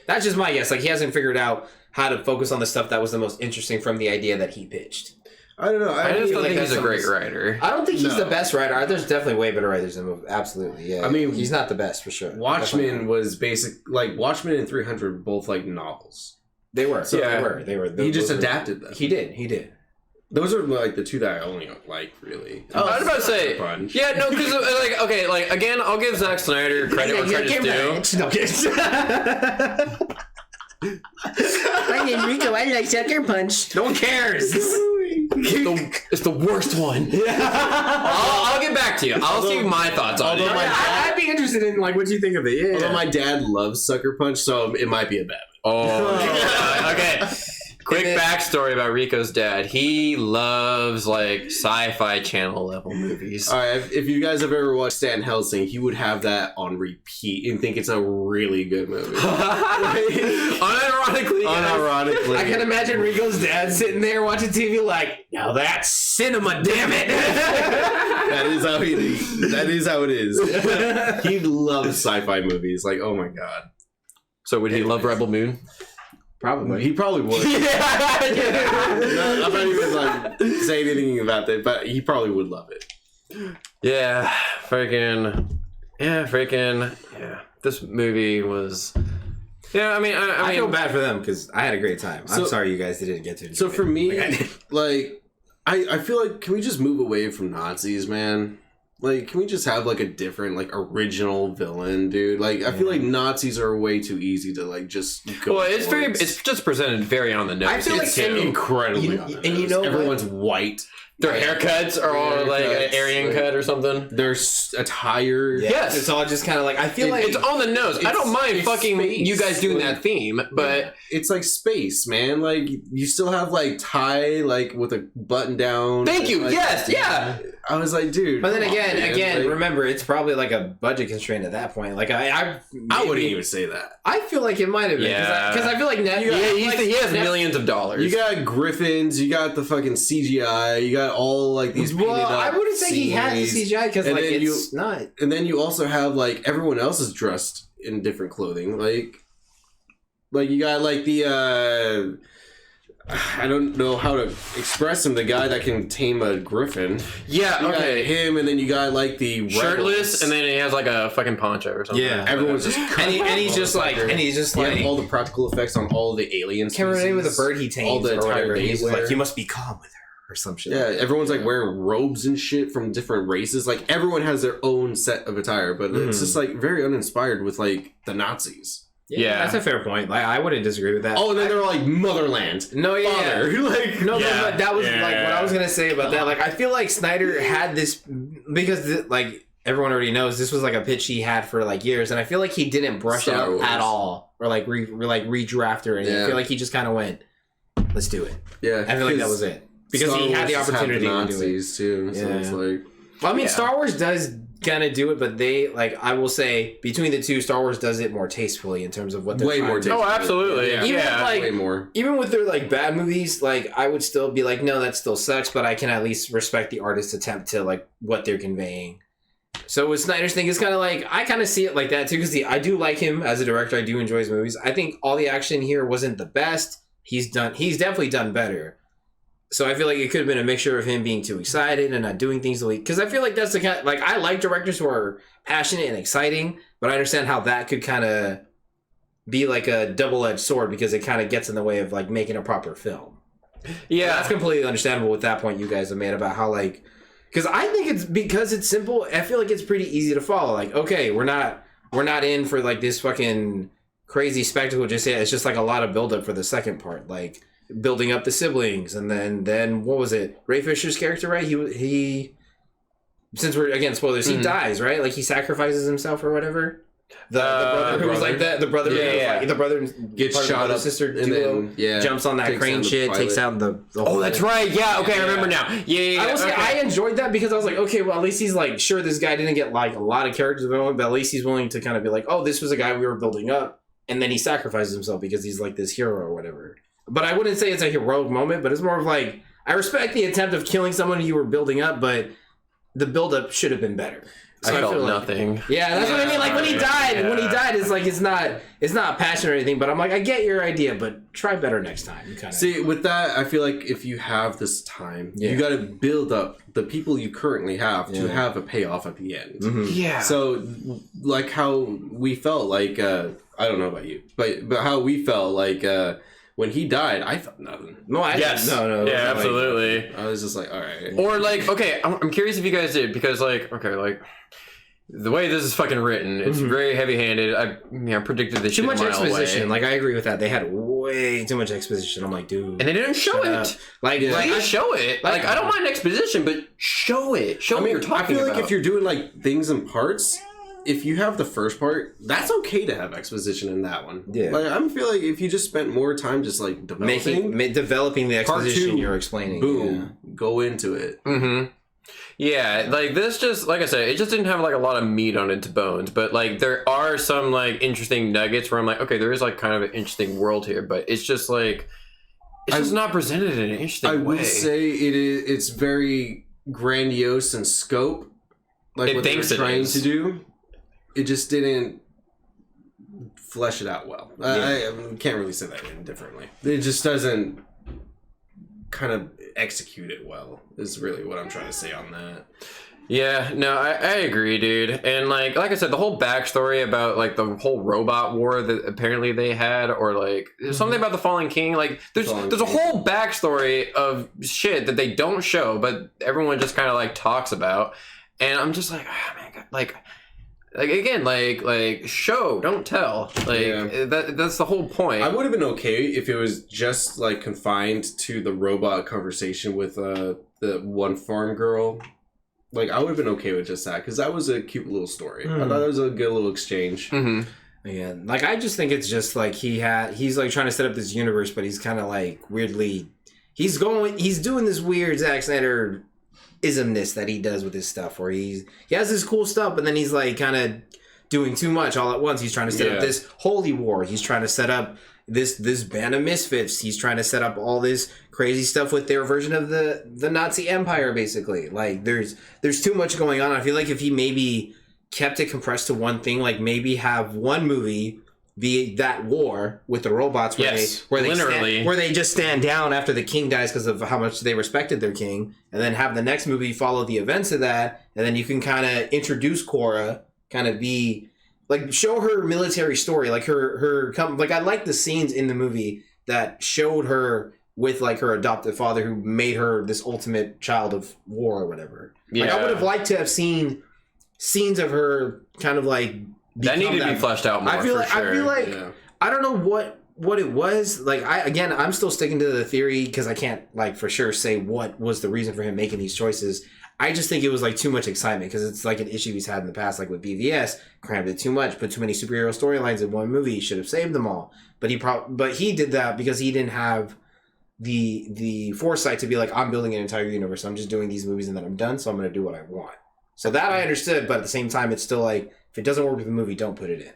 B: That's just my guess. Like, he hasn't figured out how to focus on the stuff that was the most interesting from the idea that he pitched.
A: I don't know.
C: I just don't think he's a great writer.
B: I don't think he's the best writer. There's definitely way better writers than him. Absolutely, yeah.
A: I mean,
B: he's not the best for sure.
A: Watchmen was like Watchmen and 300 both like novels.
B: They were.
A: So
B: They were.
A: He just adapted them.
B: He did.
A: Those are like the two that I only like, really.
C: I was about to say,
A: Punch.
C: yeah, no, because like, okay, like again, I'll give Zack Snyder credit where credit's due.
B: No,
D: My name's Rico. I like Sucker Punch.
B: no one cares.
C: It's the worst one. I'll get back to you. I'll see my thoughts on it.
B: I'd be interested in like what you think of it. Yeah.
A: Although my dad loves Sucker Punch, so it might be a bad one.
C: Oh, okay. Quick backstory about Rico's dad. He loves like sci-fi channel level movies.
A: All right, if you guys have ever watched Stan Helsing, he would have that on repeat and think it's a really good movie.
C: Unironically,
A: Unironically.
B: I can imagine Rico's dad sitting there watching TV like, now that's cinema, damn it.
A: That is how it is. He loves sci-fi movies. Like, oh my god.
C: So would he love Rebel Moon?
B: Probably.
A: He probably would.
C: Yeah.
A: I'm not even like saying anything about that, but he probably would love it.
C: Yeah, freaking. This movie was. Yeah, I mean,
B: I feel bad for them because I had a great time. I'm sorry you guys didn't get to.
A: So for me,
B: like I did.
A: like, I feel like, can we just move away from Nazis, man? Like, can we just have like a different, like, original villain, dude? Like, I feel like Nazis are way too easy to like just go.
C: Well, it's just presented very on the nose.
B: I feel like
C: It's
A: incredibly on the nose. Everyone's white.
C: their haircuts are all like an Aryan cut or something.
A: Their attire.
B: Yeah,
C: Yes.
B: it's all just kind of like I feel like
C: It's on the nose. I don't mind fucking
A: space.
C: you guys doing that theme, but
A: It's like space, man. Like you still have like tie, like with a button down.
C: thank you.
A: Like,
C: Yes, yeah.
A: I was like, dude.
B: But then
A: come on,
B: again,
A: man. Like,
B: remember it's probably like a budget constraint at that point. Like I
A: wouldn't even say that.
B: I feel like it might have been
C: Yeah.
B: because I feel like Net.
C: He has millions of dollars.
A: You got griffins. You got the fucking CGI. You got all like these.
B: Well,
A: painted up
B: I wouldn't say he had the
A: scenes.
B: CGI because
A: And
B: like
A: then
B: it's not.
A: And then you also have like everyone else is dressed in different clothing. Like you got like the I don't know how to express him. The guy that can tame a griffin.
C: yeah,
A: You got
C: okay.
A: him, and then you got like the
C: Shirtless,
A: rebels.
C: and then he has like a fucking poncho or something.
B: Yeah.
A: Everyone's just
B: And he's just like
A: you have all the practical effects on all the aliens.
B: can't remember the name of the bird he tames
A: all the
B: or
A: attire
B: whatever.
A: they
B: He's
A: wear.
B: like, you must be calm with her or some shit.
A: Yeah, everyone's like wearing robes and shit from different races. Like everyone has their own set of attire, but it's just like very uninspired with like the Nazis.
C: Yeah.
B: That's a fair point. Like I wouldn't disagree with that.
A: Oh, and then they're like motherland.
B: No, yeah,
A: Father.
B: yeah.
A: Like
B: No,
C: Yeah.
B: but that was like what
C: Yeah.
B: I was gonna say about that. Like I feel like Snyder had this because like everyone already knows this was like a pitch he had for like years, and I feel like he didn't brush it
A: Star
B: up
A: Wars.
B: at all or like redraft or anything.
A: Yeah.
B: I feel like he just kind of went, "Let's do it."
A: yeah,
B: I feel like that was it because
A: Star
B: he had
A: Wars
B: the
A: just
B: opportunity
A: the
B: to do it.
A: Nazis too. So
B: Yeah.
A: it's like
B: Well, I mean,
C: Yeah.
B: Star Wars does kind of do it, but they like I will say between the two, Star Wars does it more tastefully in terms of what they're
A: way
B: trying
A: more.
B: to
C: Oh, absolutely.
A: Yeah.
B: Even
C: Yeah.
B: like
A: way more.
B: even with their like bad movies, like I would still be like, no, that still sucks, but I can at least respect the artist's attempt to like what they're conveying. So with Snyder's thing, it's kind of like I kind of see it like that too, because I do like him as a director. I do enjoy his movies. I think all the action here wasn't the best. He's definitely done better. So I feel like it could have been a mixture of him being too excited and not doing things the way. Because I feel like that's the kind. Like I like directors who are passionate and exciting, but I understand how that could kind of be like a double-edged sword because it kind of gets in the way of like making a proper film.
C: Yeah.
B: That's completely understandable with that point you guys have made about how like, because I think it's because it's simple. I feel like it's pretty easy to follow. Like, okay, we're not in for like this fucking crazy spectacle just yet. It's just like a lot of buildup for the second part, like building up the siblings, and then what was it? Ray Fisher's character, right? He since we're again spoilers, he dies, right? Like he sacrifices himself or whatever. The brother who was like the brother, the brother
A: Gets
B: part of the
A: shot
B: brother
A: up
B: sister
A: and
B: duo,
A: then
B: jumps on that
A: takes
B: crane
A: down the
B: shit, takes
A: pilot.
B: out the whole
C: Oh, that's right. Yeah. Okay, I remember now. Yeah.
B: I will say I enjoyed that because I was like, okay, well at least he's like, sure, this guy didn't get like a lot of character development, but at least he's willing to kind of be like, oh, this was a guy we were building up, and then he sacrifices himself because he's like this hero or whatever. But I wouldn't say it's a heroic moment, but it's more of like I respect the attempt of killing someone you were building up, but the build-up should have been better.
C: I
B: So
C: felt
B: feel like-
C: nothing.
B: Yeah, that's what I mean. Like when he died,
C: Yeah.
B: it's like it's not passion or anything. But I'm like, I get your idea, but try better next time. Kind of.
A: See, with that, I feel like if you have this time,
B: Yeah.
A: you got to build up the people you currently have to
B: Yeah.
A: have a payoff at the end.
C: Yeah.
A: So, like how we felt like I don't know about you, but how we felt like when he died, I felt nothing.
B: No, no.
C: Yeah, absolutely.
A: I was just like, all right.
C: Or like, okay, I'm curious if you guys did, because like, okay, like the way this is fucking written, it's very heavy-handed. I predicted this
B: too
C: shit
B: much
C: a mile
B: exposition.
C: away.
B: Like I agree with that. They had way too much exposition. I'm like, dude,
C: And they didn't show it.
B: up. Like,
C: Please show it. Like, I don't mind exposition, but show it. Show what you're talking
A: I feel
C: about.
A: like if you're doing like things in parts, if you have the first part, that's okay to have exposition in that one.
B: Yeah.
A: Like I feel like if you just spent more time just like developing
B: developing the
A: Part
B: exposition
A: two,
B: you're explaining.
A: boom, go into it.
C: Mm-hmm. Yeah, like this just, like I said, it just didn't have like a lot of meat on its bones, but like there are some like interesting nuggets where I'm like, okay, there is like kind of an interesting world here, but it's just like, it's just not presented in an interesting way.
A: I would say it's very grandiose in scope, like what they're trying to do. It just didn't flesh it out well. I can't really say that any differently. It just doesn't kind of execute it well, is really what I'm trying to say on that.
C: Yeah, no, I agree, dude. And like I said, the whole backstory about like the whole robot war that apparently they had, or like something about the Fallen King, like there's a whole backstory of shit that they don't show, but everyone just kind of like talks about. And I'm just like, oh my God, like again, like show, don't tell. Like that's the whole point.
A: I would have been okay if it was just like confined to the robot conversation with the one farm girl. Like I would have been okay with just that, because that was a cute little story. I thought it was a good little exchange.
B: Yeah, like I just think it's just like he's like trying to set up this universe, but he's kind of like weirdly he's doing this weird Zack Snyder ismness that he does with his stuff, where he has this cool stuff, but then he's like kind of doing too much all at once. He's trying to set up this holy war. He's trying to set up this band of misfits. He's trying to set up all this crazy stuff with their version of the Nazi Empire, basically. Like there's too much going on. I feel like if he maybe kept it compressed to one thing, like maybe have one movie be that war with the robots where they just stand down after the king dies because of how much they respected their king, and then have the next movie follow the events of that, and then you can kind of introduce Korra, kind of be like show her military story, like her like I like the scenes in the movie that showed her with like her adoptive father who made her this ultimate child of war or whatever. Yeah. Like I would have liked to have seen scenes of her kind of like
C: that needed to be fleshed out more.
B: I feel like I don't know what it was. Like I'm still sticking to the theory because I can't like for sure say what was the reason for him making these choices. I just think it was like too much excitement, because it's like an issue he's had in the past, like with BVS, crammed it too much, put too many superhero storylines in one movie. He should have saved them all, but he did that because he didn't have the foresight to be like, I'm building an entire universe. I'm just doing these movies and then I'm done. So I'm going to do what I want. So that I understood, but at the same time, it's still like, if it doesn't work with the movie, don't put it in.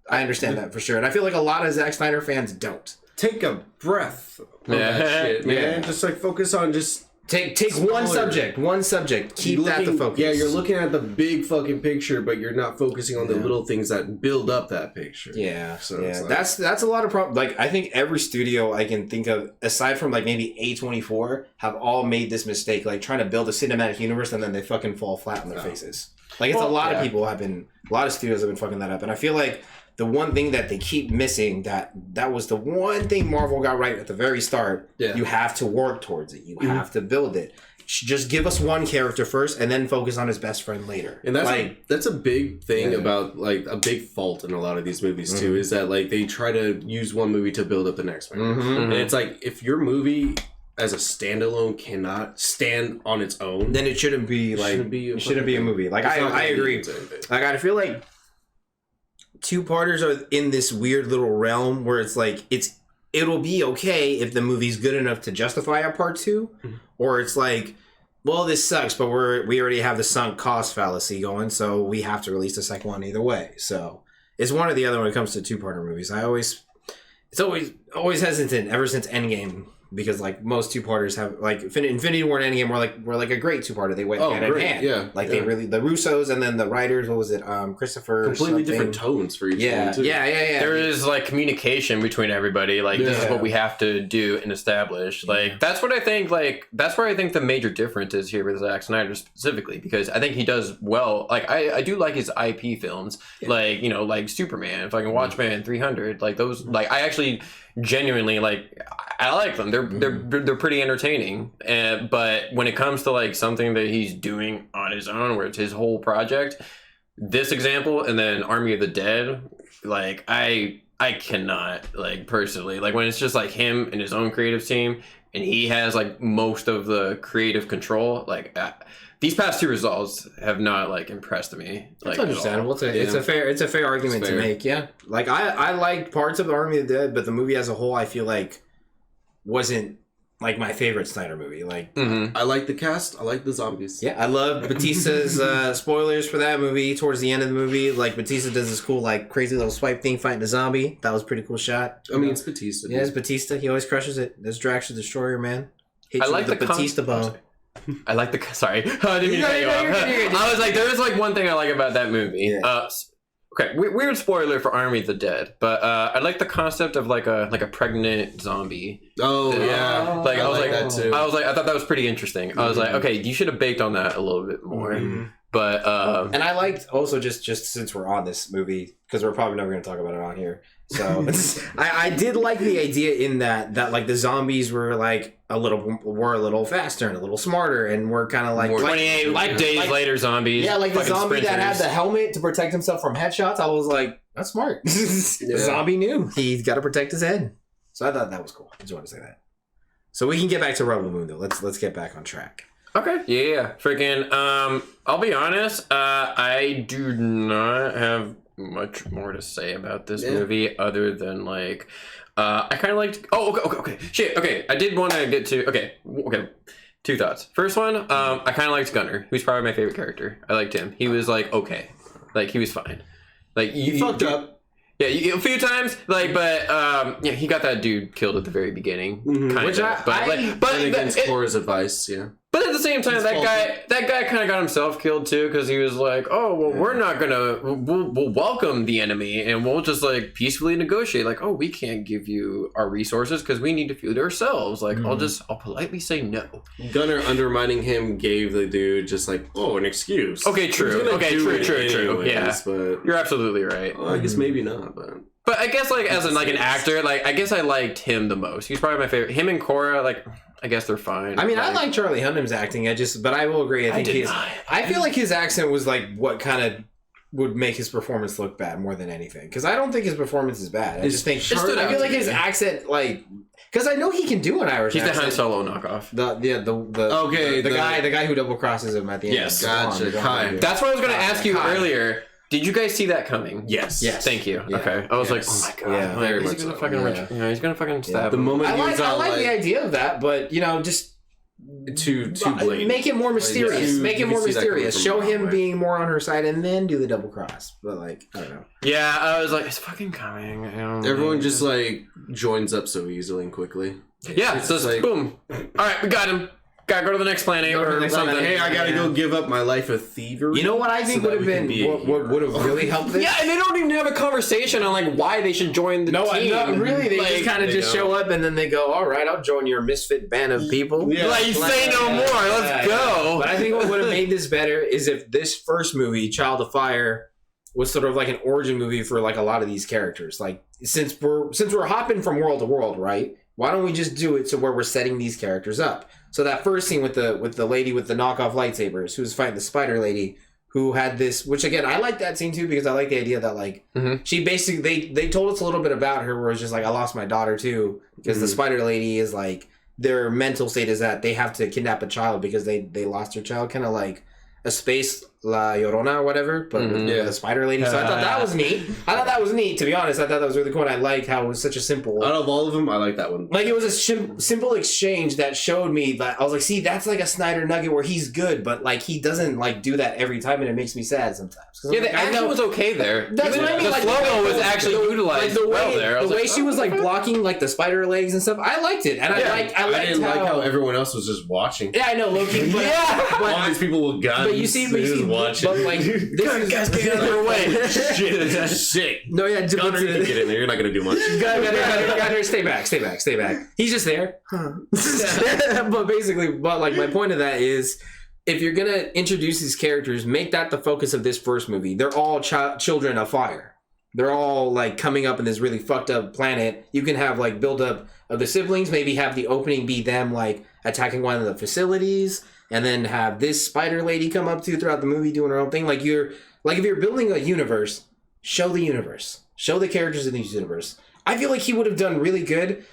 B: I understand that for sure. And I feel like a lot of Zack Snyder fans don't.
A: Take a breath from that shit, man.
B: Yeah.
A: Just like focus on just...
B: Take one subject. Keep that the focus.
A: Yeah, you're looking at the big fucking picture, but you're not focusing on the little things that build up that picture.
B: Yeah,
A: so
B: yeah.
A: Like,
B: that's a lot of problems. Like I think every studio I can think of, aside from like maybe A24, have all made this mistake, like trying to build a cinematic universe and then they fucking fall flat on their faces. Like it's a lot of people have been, a lot of studios have been fucking that up, and I feel like the one thing that they keep missing, that was the one thing Marvel got right at the very start. Yeah. You have to work towards it. You have to build it. Just give us one character first, and then focus on his best friend later.
A: And that's a big thing about like a big fault in a lot of these movies too, is that like they try to use one movie to build up the next one, and it's like if your movie as a standalone cannot stand on its own,
B: then it shouldn't be like it shouldn't be a movie. Like I agree. Like I feel like two-parters are in this weird little realm where it's like it'll be okay if the movie's good enough to justify a part two, or it's like, well, this sucks, but we already have the sunk cost fallacy going, so we have to release the second one either way. So it's one or the other when it comes to two-parter movies. It's always hesitant ever since Endgame, because like most two-parters have, like Infinity War and Endgame were like a great two-parter. They went hand in hand.
A: Yeah.
B: Like they really, the Russos and then the writers, what was it? Christopher
A: completely different tones for each one too.
C: Yeah. There is like communication between everybody. Like this is what we have to do and establish. Like that's what I think. Like that's where I think the major difference is here with Zack Snyder specifically, because I think he does well. Like I do like his IP films, like like Superman, fucking Watchmen, 300, like those. Like I actually genuinely like I like them. They're pretty entertaining. But when it comes to like something that he's doing on his own, where it's his whole project, this example and then Army of the Dead, like I cannot, like, personally, like when it's just like him and his own creative team and he has like most of the creative control, like these past two results have not like impressed me. Like,
B: it's understandable. It's a fair argument to make. Yeah, like I liked parts of Army of the Dead, but the movie as a whole, I feel like wasn't like my favorite Snyder movie. Like,
A: I like the cast. I like the zombies.
B: yeah, I love Batista's spoilers for that movie. Towards the end of the movie, like Batista does this cool, like, crazy little swipe thing fighting a zombie. That was a pretty cool shot.
A: I mean, it's Batista.
B: Yeah, it's Batista. He always crushes it. This Drax the Destroyer, man.
C: I like the
B: Batista bomb.
C: I like the sorry. I didn't mean to cut you off. I was like, there is like one thing I like about that movie.
B: Yeah.
C: Okay, weird spoiler for Army of the Dead, but I like the concept of like a pregnant zombie.
A: Oh yeah,
C: like I was like
A: that too.
C: I thought that was pretty interesting. I was like, okay, you should have baked on that a little bit more. But
B: and I liked also just since we're on this movie, because we're probably never going to talk about it on here. So I did like the idea in that like the zombies were like a little faster and a little smarter, and we're kind of like
C: 28 days later zombies.
B: Yeah, like the zombie
C: sprinters.
B: that had the helmet to protect himself from headshots. I was like, that's smart. The zombie knew he's got to protect his head. So I thought that was cool. I just want to say that. So we can get back to Rebel Moon though. Let's get back on track.
C: Okay. Yeah. Freaking. I'll be honest. I do not have much more to say about this movie other than like, I kind of liked. Oh, okay. Shit. Okay. I did want to get to. Okay. Two thoughts. First one. I kind of liked Gunner, who's probably my favorite character. I liked him. He was like okay, like he was fine. Like you
A: fucked up.
C: Yeah, a few times, like, but yeah, he got that dude killed at the very beginning, kind
B: Which
C: of. But
A: against Cora's advice, yeah.
C: But at the same time, that guy kind of got himself killed too, because he was like, "Oh, well, we're not gonna, we'll welcome the enemy, and we'll just like peacefully negotiate. Like, oh, we can't give you our resources because we need to feed ourselves. Like, I'll politely say no."
A: Gunner undermining him gave the dude just like, an excuse.
C: Okay, true. Okay, true. Yeah,
A: but
C: you're absolutely right.
A: I guess maybe not,
C: But I guess like as an actor, like I guess I liked him the most. He's probably my favorite. Him and Cora, like I guess they're fine.
B: I mean, I like Charlie Hunnam's acting. But I will agree. I feel like his accent was like what kind of would make his performance look bad more than anything. Because I don't think his performance is bad. I just think I feel like his accent, like, because I know he can do an Irish accent.
C: He's the Han Solo knockoff.
B: The guy who double crosses him at the end.
A: Yes, gotcha.
C: That's what I was going to ask you earlier. Did you guys see that coming?
A: Yes.
C: Thank you. Yeah. Okay. I was like, oh my god.
B: Yeah,
C: like, he's gonna fucking stab
A: him. The moment
B: I like the idea of that, but just
A: too blatant.
B: Make it more mysterious. Make it more mysterious. Show him being more on her side, and then do the double cross. But like, I don't know.
C: Yeah, I was like, it's fucking coming.
A: Everyone just like joins up so easily and quickly.
C: Yeah. So it's like, boom. All right, we got him. Gotta go to the next planet or something.
A: Hey, I gotta go give up my life of thievery.
B: You know what I think would have been what would have really helped this?
C: Yeah, and they don't even have a conversation on like why they should join the team.
B: No, really, they just kind of show up and then they go, "All right, I'll join your misfit band of people."
C: Yeah. Like, say no more. Let's go.
B: But I think what would have made this better is if this first movie, Child of Fire, was sort of like an origin movie for like a lot of these characters. Like since we're hopping from world to world, right? Why don't we just do it so where we're setting these characters up? So that first scene with the lady with the knockoff lightsabers, who was fighting the spider lady, who had this, which again, I like that scene too, because I like the idea that like, she basically, they told us a little bit about her where it's just like, I lost my daughter too, because the spider lady is like, their mental state is that they have to kidnap a child because they lost their child, kind of like a space La Llorona or whatever, but with the spider lady. So I thought that was neat. To be honest, I thought that was really cool. And I liked how it was such a simple.
A: Out of all of them, I like that one.
B: Like it was a simple exchange that showed me that I was like, see, that's like a Snyder nugget where he's good, but like he doesn't like do that every time, and it makes me sad sometimes.
C: Yeah, the action was okay there.
B: That's what I mean.
C: The slow-mo was actually utilized well there.
B: The way she was like blocking like the spider legs and stuff, I liked it, and I didn't like how
A: everyone else was just watching.
B: Yeah, I know, Loki. But
A: all these people with guns.
B: But you see, watching. But like,
C: guys, get out of their way.
A: Shit, this is sick.
B: No, yeah,
A: Gunner, you get in there. You're not gonna do much.
B: Gunner, stay back. He's just there. But basically, like my point of that is, if you're gonna introduce these characters, make that the focus of this first movie. They're all children of fire. they're all like coming up in this really fucked up planet. You can have like build up of the siblings, maybe have the opening be them like attacking one of the facilities, and then have this spider lady come up to throughout the movie doing her own thing. Like if you're building a universe, show the universe, show the characters in this universe. I feel like he would have done really good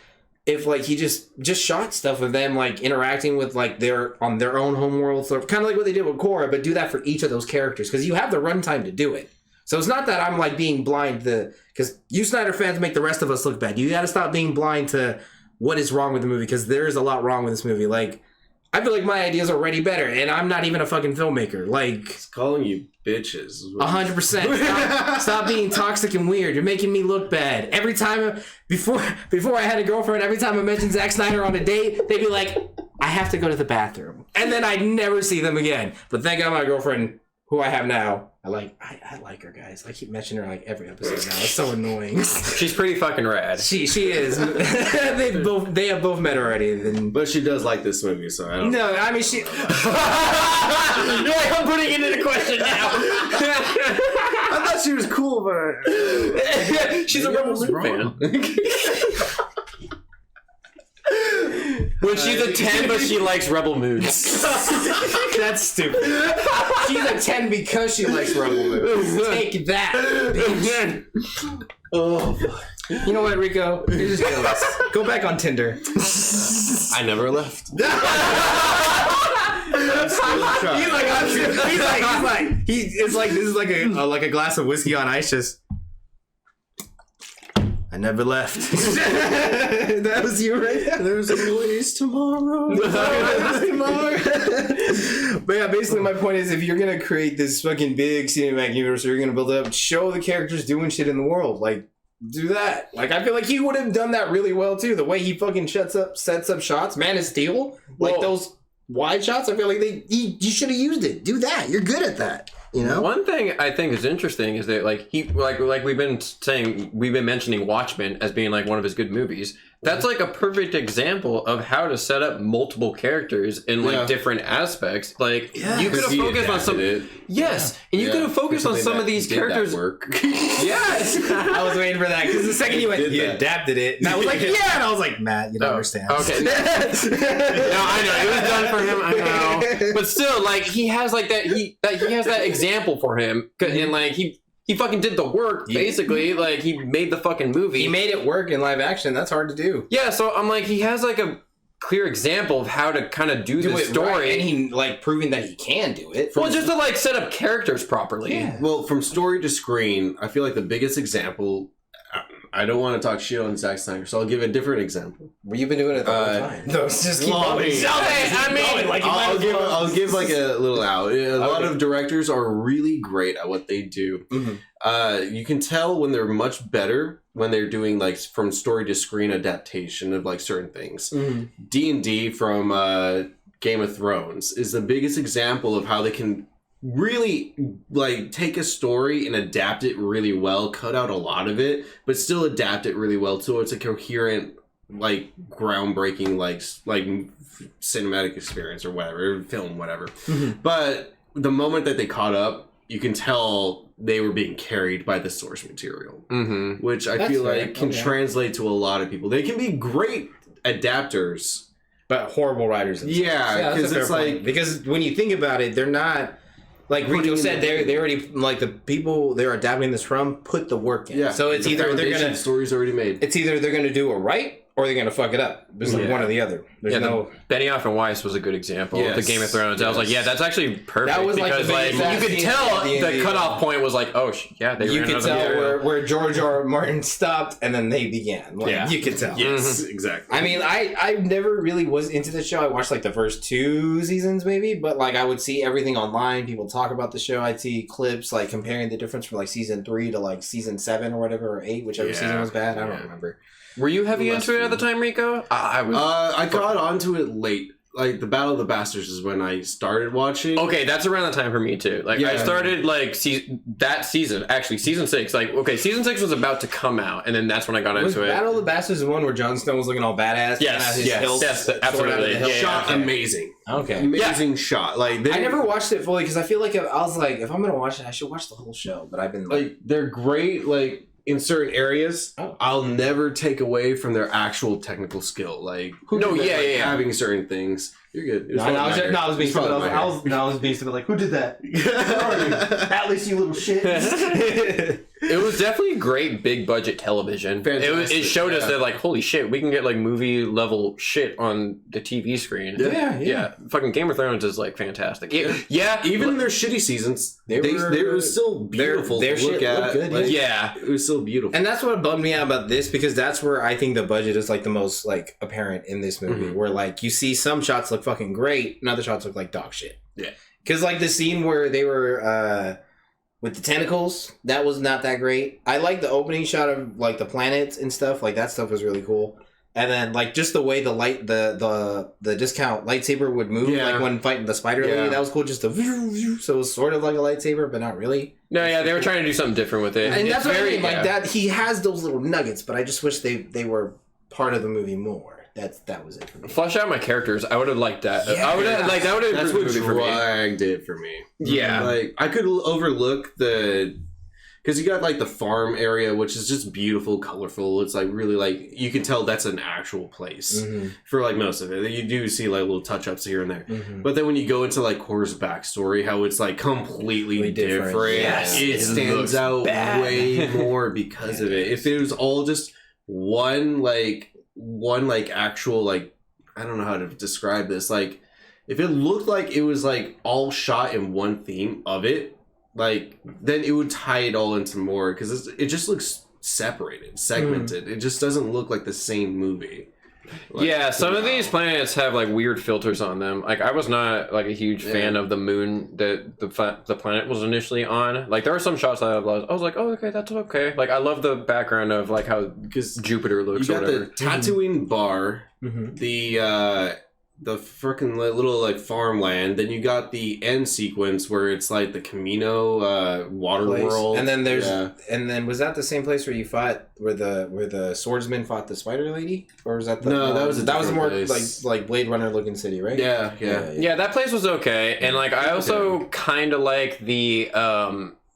B: if like he just shot stuff of them like interacting with like on their own homeworld, so kind of like what they did with Korra, but do that for each of those characters because you have the runtime to do it. So it's not that I'm like being blind to, because you Snyder fans make the rest of us look bad. You got to stop being blind to what is wrong with the movie, because there is a lot wrong with this movie. Like, I feel like my ideas are already better, and I'm not even a fucking filmmaker. Like,
A: It's calling you bitches.
B: 100%. Stop being toxic and weird. You're making me look bad. Every time, before I had a girlfriend, every time I mentioned Zack Snyder on a date, they'd be like, I have to go to the bathroom. And then I'd never see them again. But thank God my girlfriend, who I have now, I like her, guys. I keep mentioning her like every episode now. It's so annoying.
C: She's pretty fucking rad.
B: She is. they have both met already.
A: But she does like this movie, so I don't.
B: No, I mean she.
C: You're like, I'm putting it into question now.
A: I thought she was cool, but
C: She's a Rebel Moon fan. When she's a 10, but she likes Rebel Moons.
B: That's stupid. She's a 10 because she likes Rebel Moon. Take that, bitch.
A: Oh,
B: You know what, Rico? You're just jealous. Go back on Tinder.
A: I never left.
B: It's like this is like a glass of whiskey on ice. Just, I never left. That was you, right?
A: There's always tomorrow.
B: But yeah, basically my point is, if you're gonna create this fucking big cinematic universe, or you're gonna build it up, show the characters doing shit in the world. Like, do that. Like, I feel like he would have done that really well too. The way he fucking sets up shots, Man of Steel, like those wide shots. I feel like you should have used it. Do that. You're good at that. You know.
C: One thing I think is interesting is that like we've been saying, we've been mentioning Watchmen as being like one of his good movies. That's like a perfect example of how to set up multiple characters in like different aspects. Like you could have focused on some. Yes, and you could have focused on some of these characters.
A: Work.
C: Yes,
B: I was waiting for that because the second you went, you adapted it, and I was like, yeah, and I was like, Matt, you don't understand.
C: Okay, no, I know it was done for him. I know, but still, like he has like that. He has that example for him, and like he fucking did the work, basically. Like, he made the fucking movie.
B: He made it work in live action. That's hard to do.
C: Yeah, so I'm like, he has, like, a clear example of how to kind of do the story.
B: Right. And he, like, proving that he can do it.
C: Well, just to, like, set up characters properly.
B: Yeah.
A: Well, from story to screen, I feel like the biggest example... I don't want to talk shit on Zack Snyder, so I'll give a different example.
B: Well, you've been doing it the whole time. No, just keep going.
A: I'll give like a little out. A lot of directors are really great at what they do.
B: Mm-hmm.
A: You can tell when they're much better when they're doing like from story to screen adaptation of like certain things. D&D from Game of Thrones is the biggest example of how they can really like take a story and adapt it really well, cut out a lot of it, but still adapt it really well so it's a coherent, like groundbreaking, like cinematic experience or whatever, film, whatever. But the moment that they caught up, you can tell they were being carried by the source material, which I feel like can translate to a lot of people. They can be great adapters,
B: but horrible writers.
A: Yeah, because it's like,
B: because when you think about it, they're not. Like Rico said, they already, like, the people they're adapting this from put the work in.
A: Yeah.
B: So it's either they're gonna
A: story's already made.
B: It's either they're gonna do it right or they're gonna fuck it up. There's like one or the other. There's no.
C: Benioff and Weiss was a good example of the Game of Thrones. I was like, yeah, that's actually perfect.
B: That was
C: because like you could tell the cutoff point was like, oh yeah, they
B: you could tell where George R. R. Martin stopped and then they began. Like, you could tell.
A: Yes, exactly.
B: I mean, I never really was into the show. I watched like the first 2 seasons maybe, but like I would see everything online. People talk about the show. I'd see clips like comparing the difference from like season 3 to like season 7 or whatever, or 8, whichever season was bad. I don't remember.
C: Were you heavy into it at the time, Rico? I was.
A: I got onto it late. Like the Battle of the Bastards is when I started watching.
C: Okay, that's around the time for me too. Like I started like that season. Actually, season 6. Like season 6 was about to come out, and then that's when I got into it.
B: Battle of the Bastards the one where Jon Snow was looking all badass?
C: Yes, absolutely.
A: Shot amazing.
B: Okay,
A: amazing shot. Like
B: I never watched it fully because I feel like I was like, if I'm gonna watch it, I should watch the whole show. But I've been
A: like they're great. Like in certain areas,
B: Oh.
A: I'll never take away from their actual technical skill. Like, having certain things. You're good. It was
B: I was being
A: It's
B: stupid.
A: probably
B: I was being stupid. Like, who did that? Atlas, you little shit.
C: It was definitely great big budget television. It showed us that, like, holy shit, we can get like movie level shit on the TV screen.
B: Yeah.
C: Fucking Game of Thrones is like fantastic.
A: Even in their shitty seasons, they were still beautiful
B: their
A: to look
B: shit
A: at.
B: looked good,
A: Like,
C: yeah.
A: it was so beautiful.
B: And that's what bummed me out about this, because that's where I think the budget is like the most like apparent in this movie, where like you see some shots look fucking great and other shots look like dog shit.
A: Yeah.
B: Because like the scene where they were with the tentacles, that was not that great. I like the opening shot of like the planets and stuff. Like that stuff was really cool. And then like just the way the light the discount lightsaber would move, like when fighting the spider lady, that was cool. Just so it was sort of like a lightsaber, but not really.
C: No, yeah, they were trying to do something different with it.
B: And that's what I mean. Like that, he has those little nuggets, but I just wish they were part of the movie more. That was it for me.
C: Flesh out my characters. I would have liked that.
B: Yeah.
C: I would have like that would have
A: That's
C: improved
A: what
C: the movie for me.
A: dragged it for me.
C: Yeah.
A: Like, I could overlook because you got like the farm area, which is just beautiful, colorful. It's like really like, you can tell that's an actual place for like most of it. You do see like little touch ups here and there. But then when you go into like Korra's backstory, how it's like completely different.
C: Yes.
A: It stands out way more because of it. If it was all just one actual, like, I don't know how to describe this, like if it looked like it was like all shot in one theme of it, like then it would tie it all into more, because it just looks separated, segmented. It just doesn't look like the same movie. Like,
C: yeah, some of these planets have like weird filters on them. Like I was not like a huge fan of the moon that the planet was initially on. Like there were some shots that I was like, oh, okay, that's okay. Like I love the background of like how Jupiter looks.
A: You
C: or
A: got
C: whatever.
A: the Tatooine bar, the freaking little like farmland. Then you got the end sequence where it's like the Camino water world,
B: and then then was that the same place where you fought where the swordsman fought the spider lady, or was that
A: that was a
B: more
A: place.
B: like Blade Runner looking city, right?
A: Yeah,
C: that place was okay, and like I also kind of like the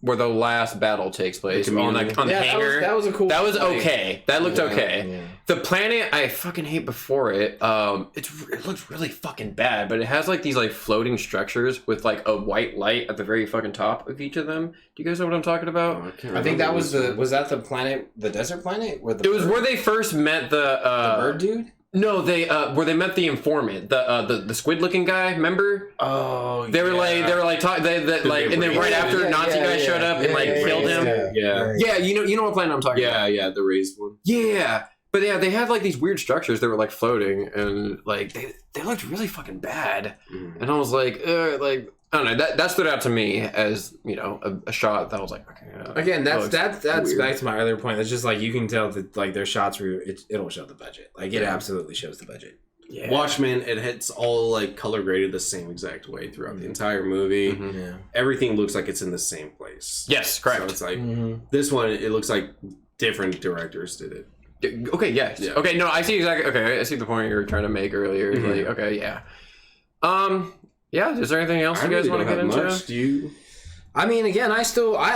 C: where the last battle takes place on the hangar.
B: That was a cool.
C: That was okay. That looked okay.
B: Yeah.
C: The planet I fucking hate before it. It looks really fucking bad, but it has like these like floating structures with like a white light at the very fucking top of each of them. Do you guys know what I'm talking about?
B: I think that was that the planet, the desert planet, where
C: it was where they first met the
B: bird dude.
C: No, they where they met the informant, the squid looking guy. Remember?
A: Oh,
C: they were like talking, and then right after Nazi guy showed up and like killed him. Yeah, you know what planet I'm talking about.
A: Yeah, the raised one.
C: Yeah, but yeah, they had like these weird structures that were like floating, and like they looked really fucking bad. And I was like, I don't know. That stood out to me as, you know, a shot that I was like, okay.
B: Again, that's
C: weird.
B: back to my other point. It's just like you can tell that like their shots were it'll show the budget. Like it absolutely shows the budget.
C: Yeah.
A: Watchmen, it's all like color graded the same exact way throughout the entire movie.
B: Yeah.
A: Everything looks like it's in the same place.
C: Yes, correct.
A: So it's like this one. It looks like different directors did it.
C: Okay. Yes. Yeah. Okay. No, I see exactly. Okay, I see the point you were trying to make earlier. Like, okay, yeah. Yeah. Is there anything else you guys want to get into?
A: Much. Do you?
B: I mean, again, I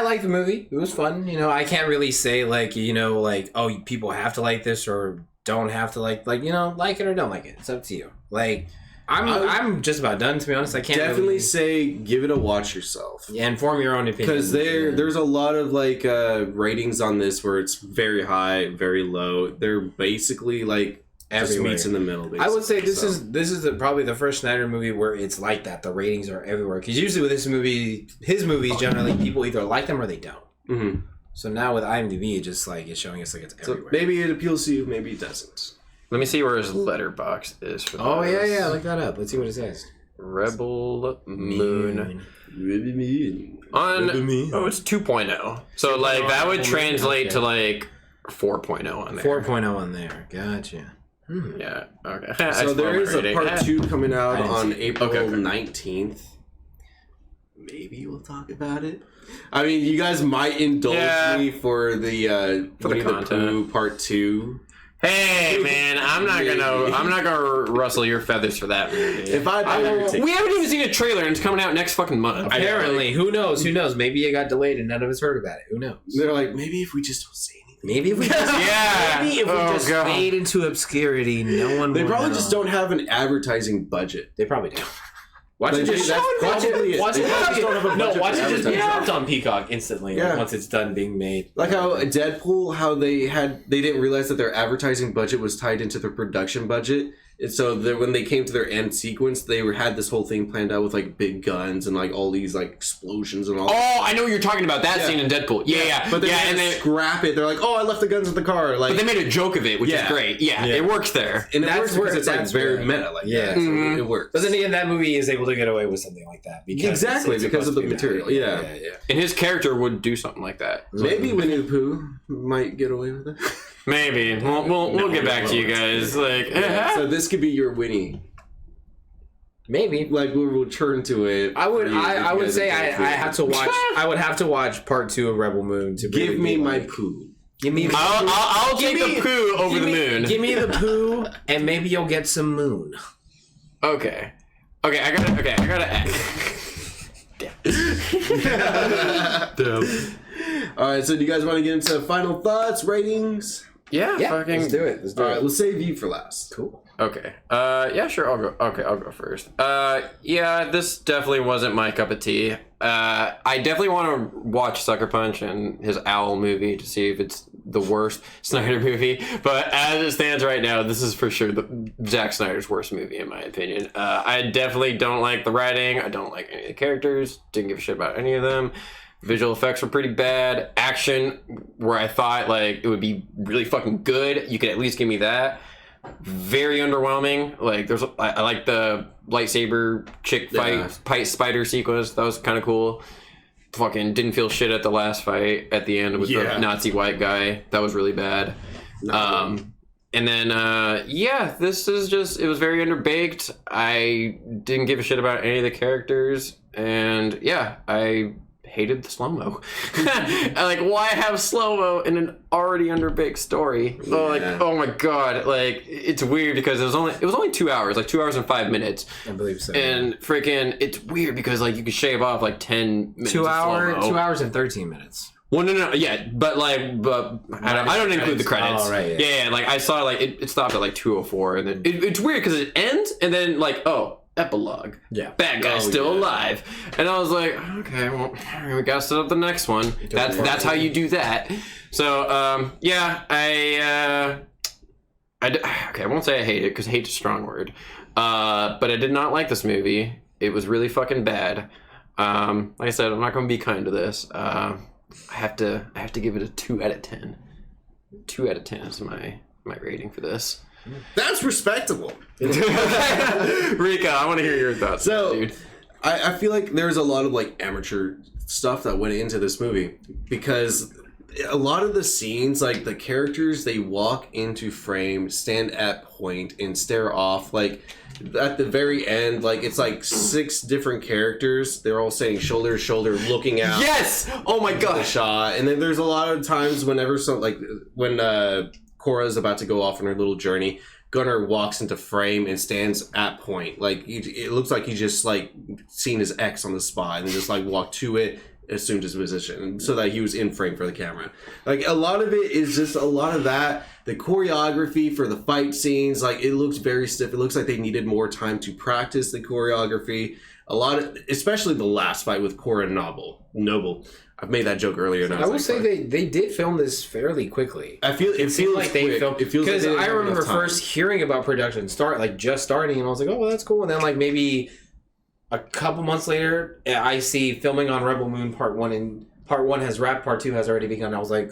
B: like the movie. It was fun. You know, I can't really say like, you know, like, oh, people have to like this or don't have to like, you know, like it or don't like it. It's up to you. Like, I'm just about done, to be honest. I can't
A: definitely say give it a watch yourself.
B: Yeah, and form your own opinion.
A: Because there's a lot of like ratings on this where it's very high, very low. They're basically like everywhere. Just meets in the middle. Basically.
B: I would say this is probably the first Snyder movie where it's like that. The ratings are everywhere. Because usually with his movies generally people either like them or they don't. Mm-hmm. So now with IMDb, it just like it's showing us like it's everywhere.
A: Maybe it appeals to you, maybe it doesn't.
C: Let me see where his letterbox is for
B: Oh yeah, look that up. Let's see what it says.
C: Rebel Moon.
A: Oh,
C: it's 2.0. So like that would translate to like 4.0 on there.
B: 4.0 on there. Gotcha.
C: Yeah. Okay.
A: So there is a part 2 coming out on April 19th. Maybe we'll talk about it. I mean, you guys might indulge me for the Winnie the Pooh part 2.
C: Hey man, I'm not gonna rustle your feathers for that movie.
A: If I
C: We haven't even seen a trailer, and it's coming out next fucking month.
B: Apparently, who knows? Who knows? Maybe it got delayed and none of us heard about it. Who knows?
A: they're like, maybe if we just don't say anything.
B: Maybe if we just,
C: Yeah.
B: maybe if we
C: Oh,
B: just
C: God.
B: fade into obscurity, no one.
A: They
B: will
A: probably
B: know.
A: just don't have an advertising budget.
B: They probably do. Watch
A: Like,
B: it just
A: that's probably it.
B: watch
A: They
B: it
A: probably just don't have a
B: no,
A: budget
B: watch
A: for
B: it just be
A: advertising.
B: dropped on Peacock instantly
A: Yeah.
B: once it's done being made.
A: Like how Deadpool, how they didn't realize that their advertising budget was tied into their production budget, and so when they came to their end sequence, they had this whole thing planned out with like big guns and like all these like explosions and all.
C: Oh, I know what you're talking about. That
A: Yeah.
C: scene in Deadpool. Yeah.
A: But they
C: and
A: and scrap it. They're like, oh, I left the guns at the car. Like,
C: but they made a joke of it, which is
A: Yeah.
C: great. Yeah, it works there.
A: and it
B: That's
A: works
B: where-
A: because it's like
B: that's
A: very
B: where-
A: meta. Like
B: yeah.
A: that, so
C: Mhm.
A: it works.
B: But then again, that movie is able to get away with something like that because
A: Exactly,
B: it's
A: because of
B: supposed
A: the
B: to be
A: material,
B: that.
A: yeah.
C: And his character would do something like that.
A: Maybe Winnie the Pooh might get away with it.
C: Maybe we'll get back to you guys. Like,
A: So this could be your Winnie.
B: Maybe.
A: Like we'll return to it.
B: I would.
A: for you if
B: I
A: you
B: would
A: guys
B: say
A: enjoy
B: I
A: it.
B: have to watch. I would have to watch part 2 of Rebel Moon to really
A: Give me
B: be
A: my
B: like,
A: poo.
B: Give me.
C: I'll take
B: Give me-
C: the poo over
B: give
C: the
B: me-
C: moon.
B: Give me the poo, and maybe you'll get some moon.
C: Okay, I gotta.
A: All right, so do you guys want to get into final thoughts, ratings?
C: Yeah, fucking.
B: Let's do it. Let's do
A: All right,
B: it.
A: let's save you for last.
B: Cool.
C: Okay. Yeah, sure. I'll go. Okay, I'll go first. Yeah, this definitely wasn't my cup of tea. I definitely want to watch Sucker Punch and his Owl movie to see if it's the worst Snyder movie. But as it stands right now, this is for sure the Zack Snyder's worst movie in my opinion. I definitely don't like the writing. I don't like any of the characters. Didn't give a shit about any of them. Visual effects were pretty bad. Action, where I thought like it would be really fucking good, you could at least give me that. Very underwhelming. Like I like the lightsaber chick fight spider sequence. That was kind of cool. Fucking didn't feel shit at the last fight at the end with the Nazi white guy. That was really bad. And then this is just, it was very underbaked. I didn't give a shit about any of the characters, and I hated the slow-mo. Like, why have slow-mo in an already underbaked story?
A: Yeah.
C: Oh my god, like, it's weird because it was only 2 hours, like 2 hours and 5 minutes.
B: I believe so.
C: And freaking, it's weird because like you could shave off like 10 minutes.
B: 2
C: of
B: hours.
C: slow-mo.
B: 2 hours and 13 minutes.
C: Well, no, yeah, but I don't include the credits.
B: Oh, right,
C: yeah, like I saw like it stopped at like 2:04, and then it's weird because it ends, and then like epilogue.
B: Yeah.
C: Bad guy's still alive, and I was like, okay, well, we gotta set up the next one. That's how you do that. So I won't say I hate it because hate's a strong word, but I did not like this movie. It was really fucking bad. Like I said, I'm not going to be kind to this. I have to give it a 2 out of 10. 2 out of 10 is my rating for this.
A: That's respectable.
C: Rika, I want to hear your thoughts.
A: So,
C: dude.
A: I feel like there's a lot of like amateur stuff that went into this movie because a lot of the scenes, like the characters, they walk into frame, stand at point, and stare off. Like at the very end, like it's like 6 different characters. They're all saying shoulder to shoulder, looking out.
C: Yes! Oh my
A: The
C: gosh!
A: shot, and then there's a lot of times whenever when Cora's about to go off on her little journey, Gunnar walks into frame and stands at point. Like it looks like he just like seen his ex on the spot and just like walked to it, assumed his position so that he was in frame for the camera. Like a lot of it is just a lot of that. The choreography for the fight scenes, like it looks very stiff. It looks like they needed more time to practice the choreography. A lot of, especially the last fight with Cora and Noble. I've made that joke earlier. And
B: I will say they did film this fairly quickly.
A: I feel it
B: seemed
A: feels
B: like they
A: quick.
B: filmed
A: It feels like
B: because
A: they didn't
B: I
A: have
B: remember
A: enough time.
B: first hearing about production just starting, and I was like, oh, well, that's cool. And then like maybe a couple months later, I see filming on Rebel Moon Part 1, and Part 1 has wrapped, Part 2 has already begun. I was like,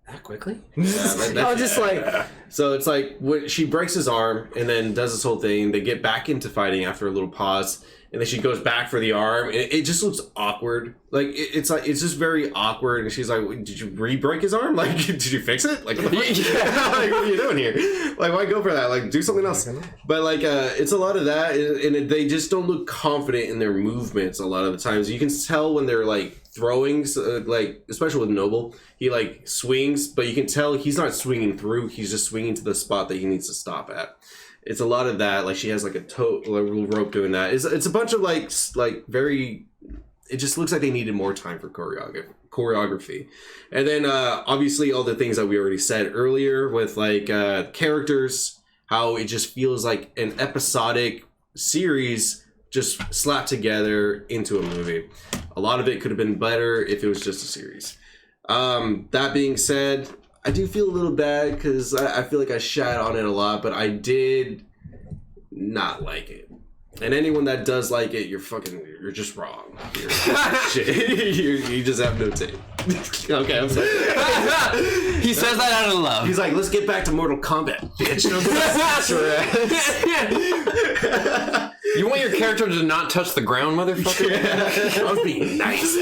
B: that quickly? I was just like...
A: So it's like when she breaks his arm and then does this whole thing. They get back into fighting after a little pause. and then she goes back for the arm, and it just looks awkward. Like it's just very awkward. And she's like, "Did you re-break his arm? Like, did you fix it? Like, what like, what are you doing here? Like, why go for that? Like, do something else." But like, it's a lot of that, and they just don't look confident in their movements a lot of the times. You can tell when they're like throwing, like especially with Noble, he like swings, but you can tell he's not swinging through. He's just swinging to the spot that he needs to stop at. It's a lot of that. Like she has like a rope doing that. It's a bunch of like very. It just looks like they needed more time for choreography, and then obviously all the things that we already said earlier with like characters, how it just feels like an episodic series just slapped together into a movie. A lot of it could have been better if it was just a series. That being said, I do feel a little bad because I feel like I shat on it a lot, but I did not like it. And anyone that does like it, you're just wrong. You just have no taste. Okay, I'm sorry.
C: He says that out of love.
A: He's like, let's get back to Mortal Kombat, bitch.
C: You want your character to not touch the ground, motherfucker?
A: Yeah. I was being nice.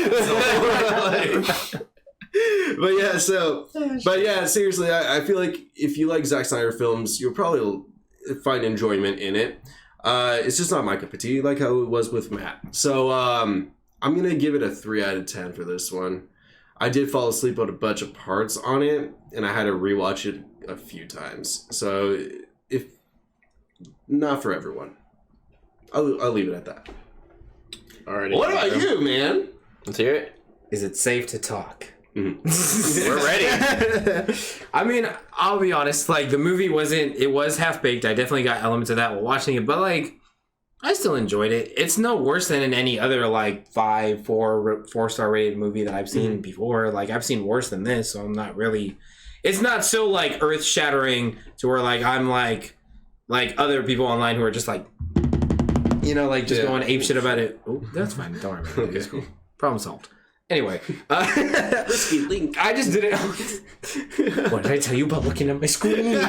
A: But yeah, seriously, I feel like if you like Zack Snyder films, you'll probably find enjoyment in it. It's just not my cup of tea, like how it was with Matt. So I'm gonna give it a 3 out of 10 for this one. I did fall asleep on a bunch of parts on it, and I had to rewatch it a few times. So if not for everyone, I'll leave it at that.
C: Alrighty.
A: What about you, man?
C: Let's hear it.
B: Is it safe to talk?
A: Mm-hmm.
C: We're ready.
B: I mean, I'll be honest, like the movie it was half-baked. I definitely got elements of that while watching it, but like I still enjoyed it. It's no worse than in any other like 4-star rated movie that I've seen before. Like I've seen worse than this, so I'm not really, it's not so like earth-shattering to where like I'm like other people online who are just like, you know, like just going ape shit about it. Oh, that's fine. Don't worry about it. It's cool. Problem solved. Anyway, I just didn't. What did I tell you about looking at my screen?
C: We're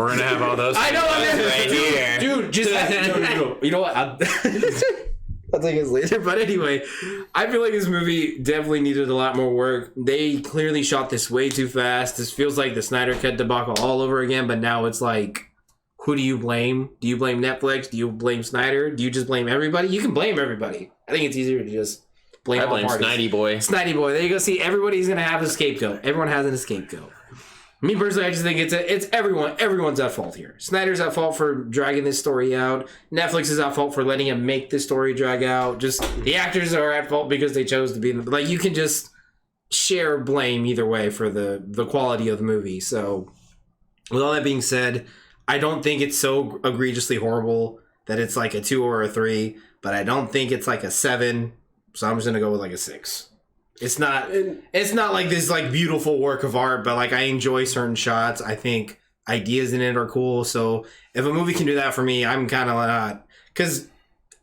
C: gonna have all those.
B: I know,
C: right here,
B: dude. Just no. You know what? I'll take this later. But anyway, I feel like this movie definitely needed a lot more work. They clearly shot this way too fast. This feels like the Snyder Cut debacle all over again. But now it's like, who do you blame? Do you blame Netflix? Do you blame Snyder? Do you just blame everybody? You can blame everybody. I think it's easier to just blame all parties.
C: Snydy boy.
B: Snydy boy. There you go. See, everybody's gonna have a scapegoat. Everyone has a scapegoat. Me personally, I just think it's everyone. Everyone's at fault here. Snyder's at fault for dragging this story out. Netflix is at fault for letting him make this story drag out. Just the actors are at fault because they chose to be like. You can just share blame either way for the quality of the movie. So, with all that being said, I don't think it's so egregiously horrible that it's like a 2 or a 3, but I don't think it's like a 7. So I'm just gonna go with like a 6. It's not like this like beautiful work of art, but like I enjoy certain shots. I think ideas in it are cool. So if a movie can do that for me, I'm kind of not, because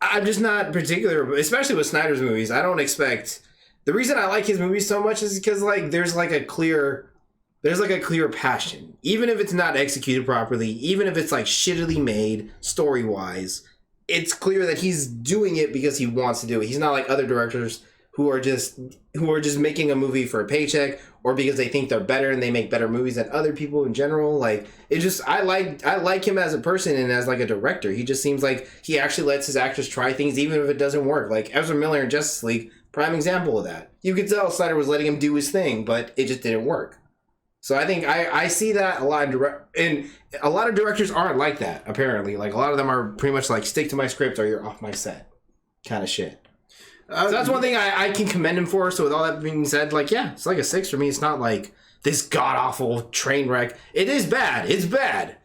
B: I'm just not particular, especially with Snyder's movies. I don't expect, the reason I like his movies so much is because like there's like a clear passion, even if it's not executed properly, even if it's like shittily made story wise. It's clear that he's doing it because he wants to do it. He's not like other directors who are just making a movie for a paycheck or because they think they're better and they make better movies than other people in general. Like it just, I like him as a person and as like a director. He just seems like he actually lets his actors try things even if it doesn't work. Like Ezra Miller in Justice League, prime example of that. You could tell Snyder was letting him do his thing, but it just didn't work. So I think I see that a lot and a lot of directors aren't like that, apparently. Like a lot of them are pretty much like, stick to my script or you're off my set kind of shit. So that's one thing I can commend him for. So with all that being said, like, yeah, it's like a 6 for me. It's not like this god-awful train wreck. It is bad. It's bad.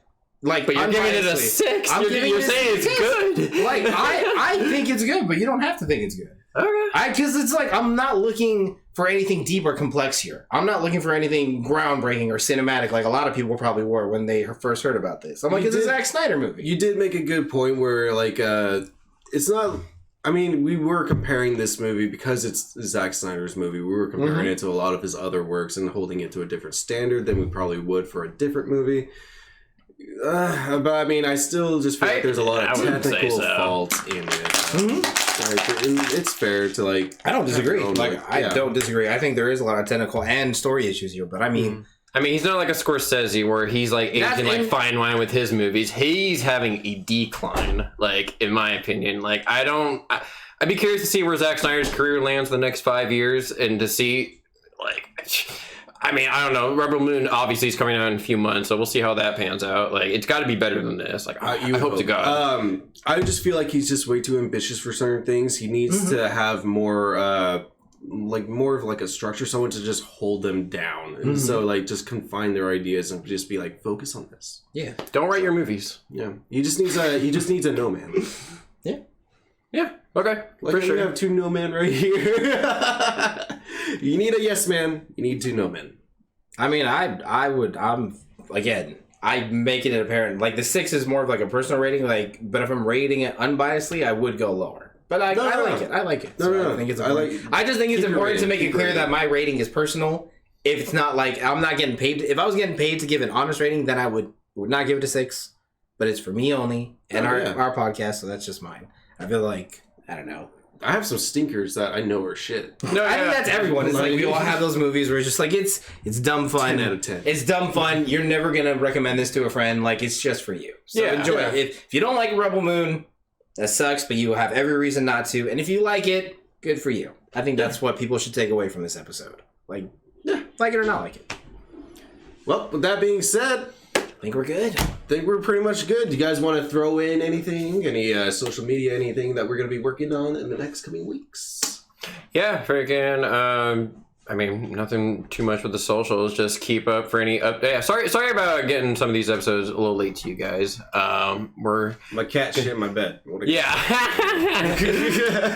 B: Like,
C: but you're giving it a 6. You're saying it's good.
B: Like, I think it's good, but you don't have to think it's good.
C: Okay.
B: Because it's like, I'm not looking for anything deep or complex here. I'm not looking for anything groundbreaking or cinematic like a lot of people probably were when they first heard about this. I'm like, it's a Zack Snyder movie.
A: You did make a good point where, like, it's not... I mean, we were comparing this movie because it's Zack Snyder's movie. We were comparing it to a lot of his other works and holding it to a different standard than we probably would for a different movie. But I mean, I still just feel like there's a lot of
C: wouldn't say
A: technical
C: so.
A: faults in it. Like, and it's fair to like.
B: I don't disagree.
A: own,
B: I don't disagree. I think there is a lot of technical and story issues here, but I mean,
C: he's not like a Scorsese where he's like aging like fine wine with his movies. He's having a decline, like in my opinion. Like I'd be curious to see where Zack Snyder's career lands the next 5 years, and to see like. I mean, I don't know. Rebel Moon obviously is coming out in a few months, so we'll see how that pans out. Like, it's got to be better than this. Like, I hope to God.
A: I just feel like he's just way too ambitious for certain things. He needs to have more, more of like a structure, someone to just hold them down, and so like just confine their ideas and just be like, focus on this.
B: yeah.
C: Don't write your movies.
A: Yeah, he just needs a no man.
C: Yeah. Okay.
A: Like
C: for sure.
A: you have two no men right here. You need a yes man. You need two no men.
B: I mean, I'm making it apparent. Like the 6 is more of like a personal rating. Like, but if I'm rating it unbiasedly, I would go lower. But I like it. I like it.
A: No.
B: I think it's important. I just think it's important to make it clear that my rating is personal. If it's not like I'm not getting paid. If I was getting paid to give an honest rating, then I would not give it a 6. But it's for me only and our podcast, so that's just mine. I feel like I don't know.
A: I have some stinkers that I know are shit.
B: No, I think that's everyone. It's like we all have those movies where it's just like it's dumb fun.
A: 10 out of 10.
B: It's dumb fun. You're never gonna recommend this to a friend. Like it's just for you. So enjoy it. If you don't like Rebel Moon, that sucks, but you have every reason not to. And if you like it, good for you. I think that's what people should take away from this episode. Like it or not like it.
A: Well, with that being said,
B: I think we're good.
A: I think we're pretty much good. Do you guys want to throw in anything? Any social media, anything that we're going to be working on in the next coming weeks?
C: Yeah, freaking. I mean, nothing too much with the socials. Just keep up for any up. Yeah, sorry about getting some of these episodes a little late to you guys. We're
A: my cat shit in my bed.
C: Yeah.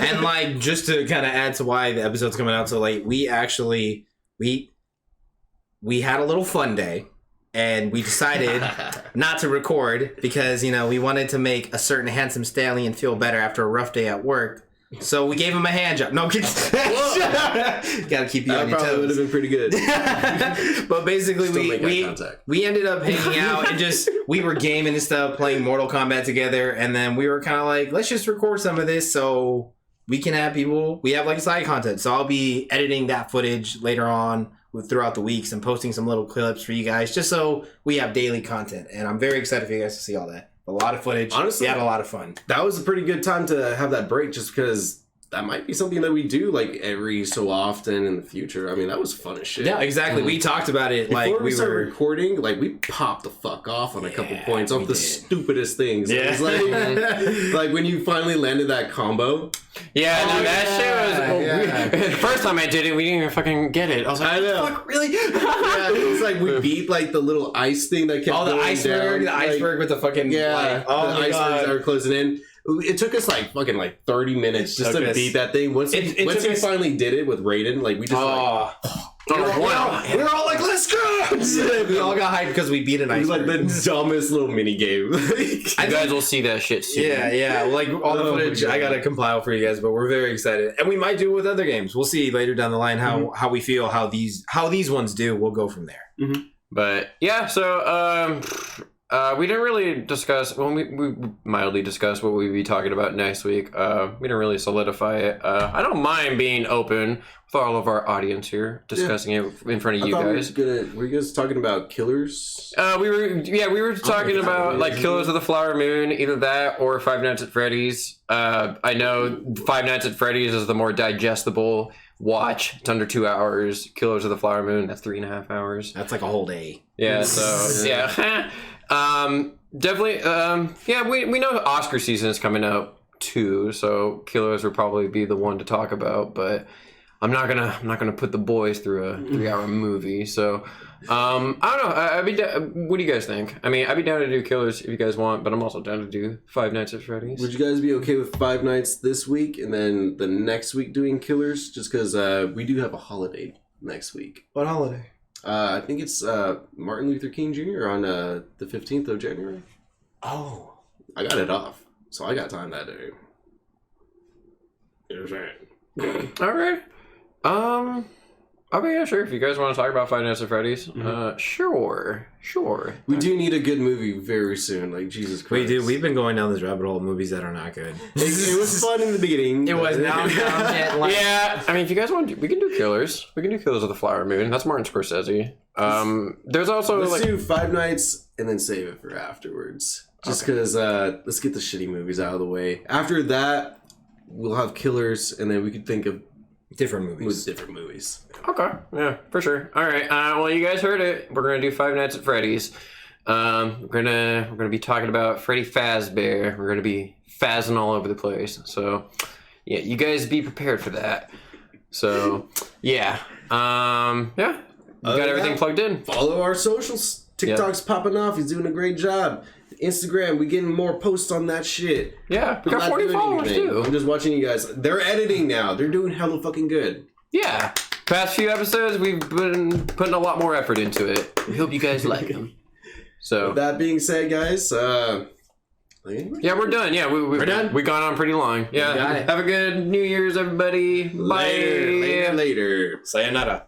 B: And like just to kind of add to why the episode's coming out so late, we actually we had a little fun day. And we decided not to record because, we wanted to make a certain handsome stallion feel better after a rough day at work. So we gave him a hand job. No, gotta keep you on your toes. That probably would have
A: been pretty good.
B: But basically,
A: Still
B: we ended up hanging out and we were gaming and stuff, playing Mortal Kombat together. And then we were kind of like, let's just record some of this so we can have people. We have like side content. So I'll be editing that footage later on. Throughout the weeks and posting some little clips for you guys just so we have daily content, and I'm very excited for you guys to see all that. A lot of footage. Honestly, we had a lot of fun.
A: That was a pretty good time to have that break just because that might be something that we do like every so often in the future. I mean, that was fun as shit.
B: Yeah, exactly. We talked about it
A: before we started recording. Like we popped the fuck off on a couple points off the stupidest things. Yeah. It was like when you finally landed that combo.
C: Yeah, that shit was. The first time I did it, we didn't even fucking get it. I was like, I know. Fuck, really?
A: It's like we beat like the little ice thing that kept
B: the iceberg, iceberg with the fucking
A: the icebergs that were closing in. It took us like 30 minutes just to beat that thing. Once we finally did it with Raiden, like we just
B: we were all like, let's go! We all got hyped because we beat an iceberg.
A: It was like the dumbest little mini game.
C: You guys will see that shit soon.
B: Yeah. Like all the footage I gotta compile for you guys, but we're very excited. And we might do it with other games. We'll see later down the line how we feel, how these ones do. We'll go from there.
C: Mm-hmm. But yeah, so we didn't really discuss. Well, we mildly discussed what we'd be talking about next week. We didn't really solidify it. I don't mind being open with all of our audience here, discussing it in front of you guys.
A: Were you guys talking about Killers?
C: We were talking about like Killers of the Flower Moon, either that or Five Nights at Freddy's. I know Five Nights at Freddy's is the more digestible watch. It's under 2 hours. Killers of the Flower Moon, that's 3.5 hours.
B: That's like a whole day.
C: Yeah. So yeah. Definitely. We know Oscar season is coming up too, so Killers will probably be the one to talk about. But I'm not gonna put the boys through a 3-hour movie. So I don't know. What do you guys think? I mean, I'd be down to do Killers if you guys want, but I'm also down to do Five Nights at Freddy's.
A: Would you guys be okay with 5 nights this week and then the next week doing Killers? Just because we do have a holiday next week.
B: What holiday?
A: I think it's Martin Luther King Jr. on the 15th of January.
B: Oh.
A: I got it off, so I got time that day. You know what I'm saying?
C: All right. Okay, yeah, sure. If you guys want to talk about Five Nights at Freddy's, sure.
A: We do need a good movie very soon. Like, Jesus Christ.
B: We do. We've been going down this rabbit hole of movies that are not good.
A: It was fun in the beginning.
B: It was now.
C: Yeah, I mean, if you guys want to, we can do Killers. We can do Killers of the Flower Moon. That's Martin Scorsese. There's also
A: Let's do Five Nights and then save it for afterwards. Just because, let's get the shitty movies out of the way. After that, we'll have Killers, and then we could think of
B: different movies.
C: Okay, yeah, for sure. All right, well, you guys heard it. We're gonna do Five Nights at Freddy's. We're gonna be talking about Freddy Fazbear. We're gonna be fazzing all over the place. So, yeah, you guys be prepared for that. So, yeah, yeah, you got everything plugged in.
A: Follow our socials. TikTok's popping off. He's doing a great job. Instagram, we getting more posts on that shit.
C: Yeah, we got 40 followers too.
A: I'm just watching you guys. They're editing now. They're doing hella fucking good.
C: Yeah. Past few episodes, we've been putting a lot more effort into it. We hope you guys like them. So
A: with that being said, guys,
C: yeah, we're done. Yeah, we're done. We gone on pretty long. Yeah.
B: Got it.
C: Have a good New Year's, everybody. Bye.
A: Later.
B: Sayonara.